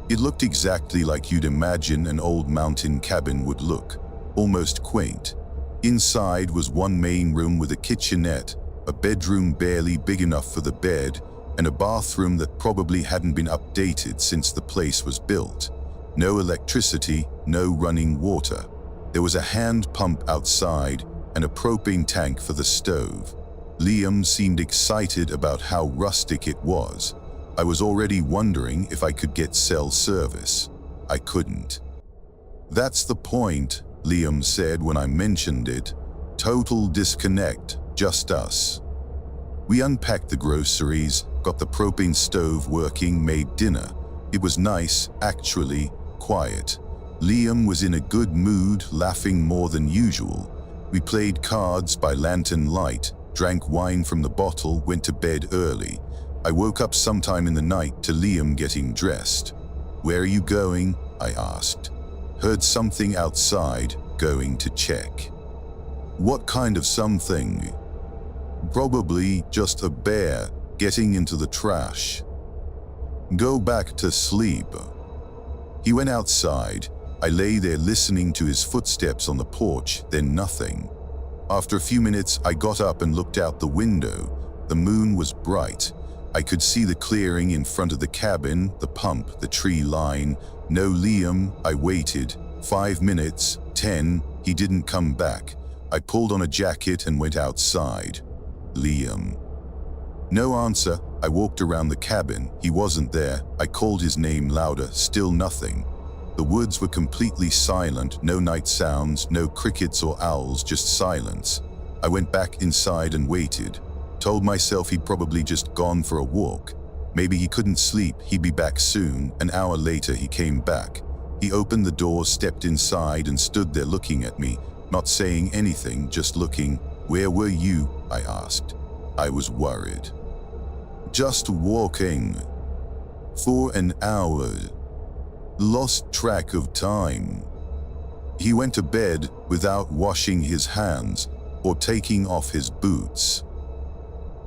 It looked exactly like you'd imagine an old mountain cabin would look, almost quaint. Inside was one main room with a kitchenette, a bedroom barely big enough for the bed, and a bathroom that probably hadn't been updated since the place was built. No electricity, no running water. There was a hand pump outside and a propane tank for the stove. Liam seemed excited about how rustic it was. I was already wondering if I could get cell service. I couldn't. That's the point, Liam said when I mentioned it. Total disconnect, just us. We unpacked the groceries, got the propane stove working, made dinner. It was nice, actually, quiet. Liam was in a good mood, laughing more than usual. We played cards by lantern light, drank wine from the bottle, went to bed early. I woke up sometime in the night to Liam getting dressed. "Where are you going?" I asked. "Heard something outside, going to check." "What kind of something?" "Probably just a bear getting into the trash." "Go back to sleep." He went outside. I lay there listening to his footsteps on the porch, then nothing. After a few minutes, I got up and looked out the window. The moon was bright. I could see the clearing in front of the cabin, the pump, the tree line. No Liam. I waited. 5 minutes, 10, He didn't come back. I pulled on a jacket and went outside. Liam. No answer. I walked around the cabin. He wasn't there. I called his name louder. Still nothing. The woods were completely silent. No night sounds, no crickets or owls, just silence. I went back inside and waited. Told myself he'd probably just gone for a walk. Maybe he couldn't sleep. He'd be back soon. An hour later, he came back. He opened the door, stepped inside, and stood there looking at me, not saying anything, just looking. "Where were you?" I asked. I was worried. "Just walking. For an hour. Lost track of time." He went to bed without washing his hands or taking off his boots.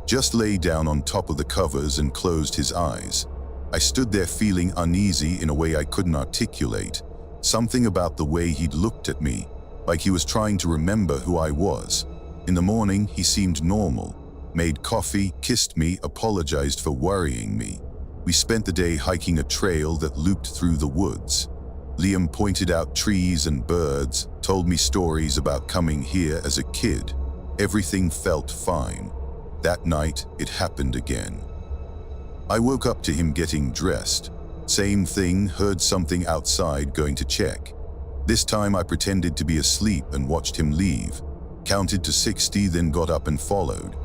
Just lay down on top of the covers and closed his eyes. I stood there feeling uneasy in a way I couldn't articulate. Something about the way he'd looked at me, like he was trying to remember who I was. In the morning, he seemed normal. Made coffee, kissed me, apologized for worrying me. We spent the day hiking a trail that looped through the woods. Liam pointed out trees and birds, told me stories about coming here as a kid. Everything felt fine. That night, it happened again. I woke up to him getting dressed. Same thing, heard something outside, going to check. This time I pretended to be asleep and watched him leave. Counted to 60, then got up and followed.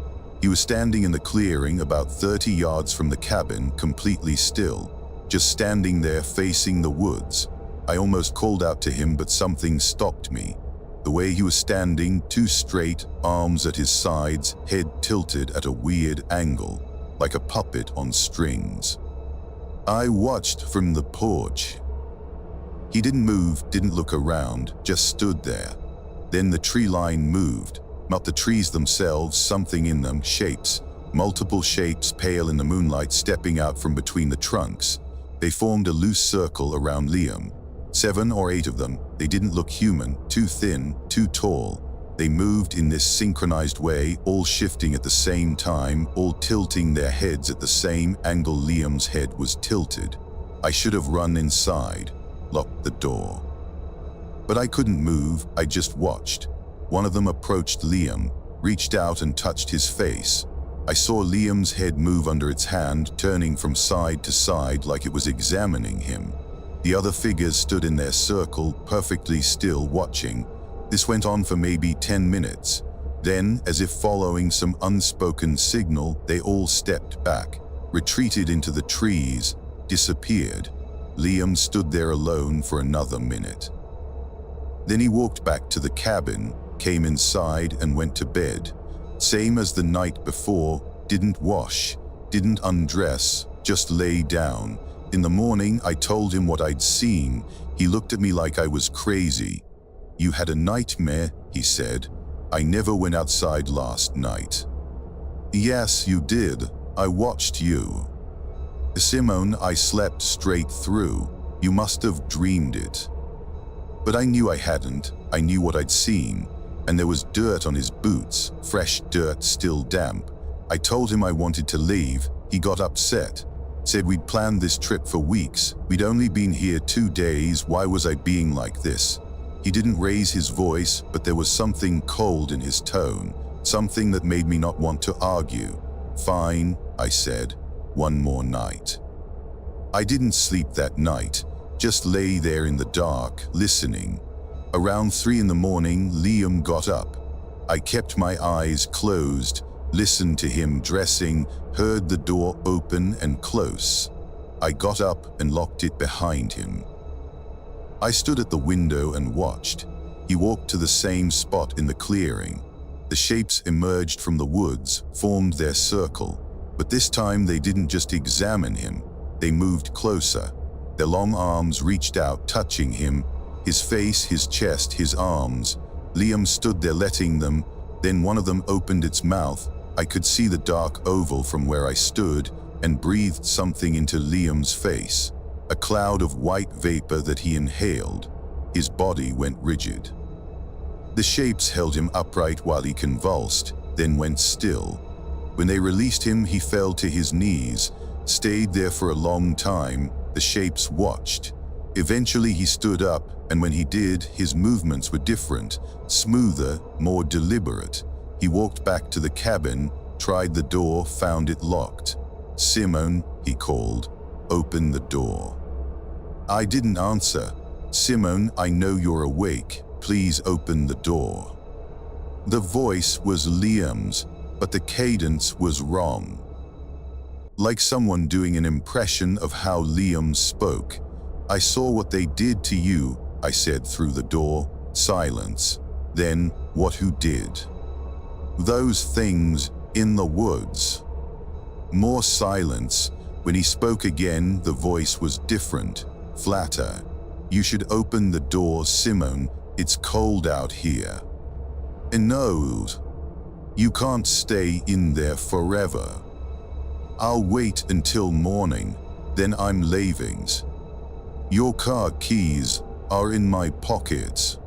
He was standing in the clearing about 30 yards from the cabin, completely still, just standing there facing the woods. I almost called out to him, but something stopped me. The way he was standing, too straight, arms at his sides, head tilted at a weird angle, like a puppet on strings. I watched from the porch. He didn't move, didn't look around, just stood there. Then the tree line moved. Not the trees themselves, something in them, shapes. Multiple shapes, pale in the moonlight, stepping out from between the trunks. They formed a loose circle around Liam. 7 or 8 of them. They didn't look human, too thin, too tall. They moved in this synchronized way, all shifting at the same time, all tilting their heads at the same angle Liam's head was tilted. I should have run inside, locked the door. But I couldn't move, I just watched. One of them approached Liam, reached out and touched his face. I saw Liam's head move under its hand, turning from side to side like it was examining him. The other figures stood in their circle, perfectly still, watching. This went on for maybe 10 minutes. Then, as if following some unspoken signal, they all stepped back, retreated into the trees, disappeared. Liam stood there alone for another minute. Then he walked back to the cabin, came inside and went to bed. Same as the night before, didn't wash, didn't undress, just lay down. In the morning, I told him what I'd seen. He looked at me like I was crazy. "You had a nightmare," he said. "I never went outside last night." "Yes, you did. I watched you." "Simone, I slept straight through. You must have dreamed it." But I knew I hadn't. I knew what I'd seen. And there was dirt on his boots, fresh dirt, still damp. I told him I wanted to leave. He got upset. Said we'd planned this trip for weeks. We'd only been here 2 days. Why was I being like this? He didn't raise his voice, but there was something cold in his tone, something that made me not want to argue. "Fine," I said. "One more night." I didn't sleep that night, just lay there in the dark, listening. Around 3 in the morning, Liam got up. I kept my eyes closed, listened to him dressing, heard the door open and close. I got up and locked it behind him. I stood at the window and watched. He walked to the same spot in the clearing. The shapes emerged from the woods, formed their circle. But this time they didn't just examine him. They moved closer. Their long arms reached out, touching him. His face, his chest, his arms. Liam stood there letting them. Then one of them opened its mouth. I could see the dark oval from where I stood and breathed something into Liam's face. A cloud of white vapor that he inhaled. His body went rigid. The shapes held him upright while he convulsed, then went still. When they released him, he fell to his knees, stayed there for a long time. The shapes watched. Eventually he stood up, and when he did, his movements were different, smoother, more deliberate. He walked back to the cabin, tried the door, found it locked. "Simone," he called, "open the door." I didn't answer. "Simone, I know you're awake. Please open the door." The voice was Liam's, but the cadence was wrong. Like someone doing an impression of how Liam spoke. "I saw what they did to you," I said through the door. Silence. Then, "What who did?" "Those things in the woods." More silence. When he spoke again, the voice was different, flatter. "You should open the door, Simone. It's cold out here." "No. You can't stay in there forever." "I'll wait until morning, then I'm leaving. Your car keys are in my pockets."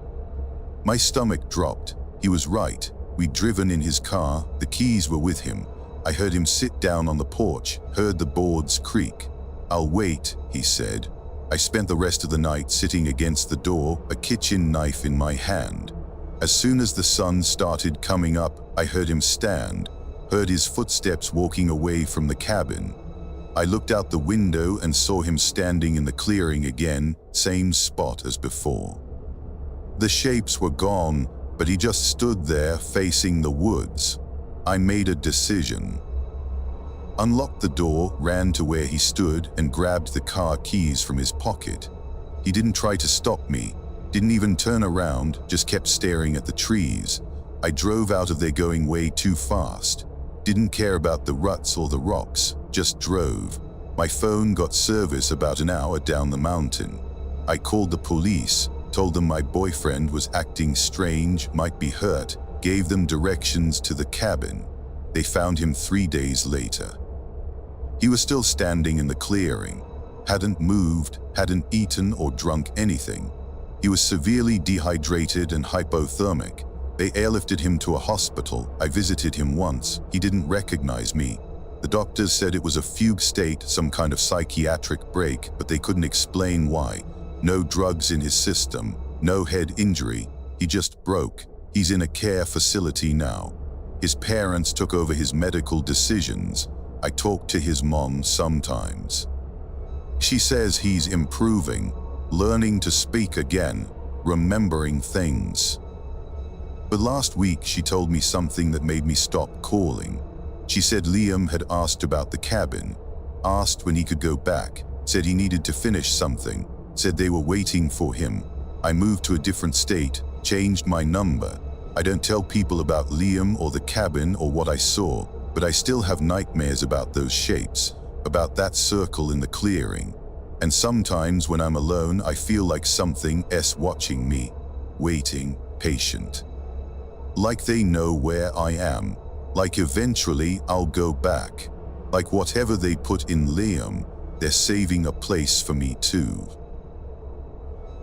My stomach dropped. He was right. We'd driven in his car, the keys were with him. I heard him sit down on the porch, heard the boards creak. "I'll wait," he said. I spent the rest of the night sitting against the door, a kitchen knife in my hand. As soon as the sun started coming up, I heard him stand, heard his footsteps walking away from the cabin. I looked out the window and saw him standing in the clearing again, same spot as before. The shapes were gone, but he just stood there facing the woods. I made a decision. Unlocked the door, ran to where he stood, and grabbed the car keys from his pocket. He didn't try to stop me, didn't even turn around, just kept staring at the trees. I drove out of there going way too fast. Didn't care about the ruts or the rocks, just drove. My phone got service about an hour down the mountain. I called the police, told them my boyfriend was acting strange, might be hurt, gave them directions to the cabin. They found him 3 days later. He was still standing in the clearing, hadn't moved, hadn't eaten or drunk anything. He was severely dehydrated and hypothermic. They airlifted him to a hospital. I visited him once. He didn't recognize me. The doctors said it was a fugue state, some kind of psychiatric break, but they couldn't explain why. No drugs in his system, no head injury. He just broke. He's in a care facility now. His parents took over his medical decisions. I talk to his mom sometimes. She says he's improving, learning to speak again, remembering things. But last week she told me something that made me stop calling. She said Liam had asked about the cabin, asked when he could go back, said he needed to finish something, said they were waiting for him. I moved to a different state, changed my number. I don't tell people about Liam or the cabin or what I saw, but I still have nightmares about those shapes, about that circle in the clearing. And sometimes when I'm alone, I feel like something's watching me, waiting, patient. Like they know where I am, like eventually I'll go back. Like whatever they put in Liam, they're saving a place for me too.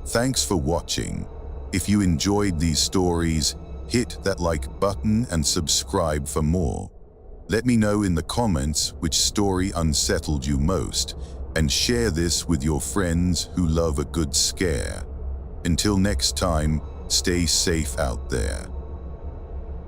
Thanks for watching. If you enjoyed these stories, hit that like button and subscribe for more. Let me know in the comments which story unsettled you most, and share this with your friends who love a good scare. Until next time, stay safe out there.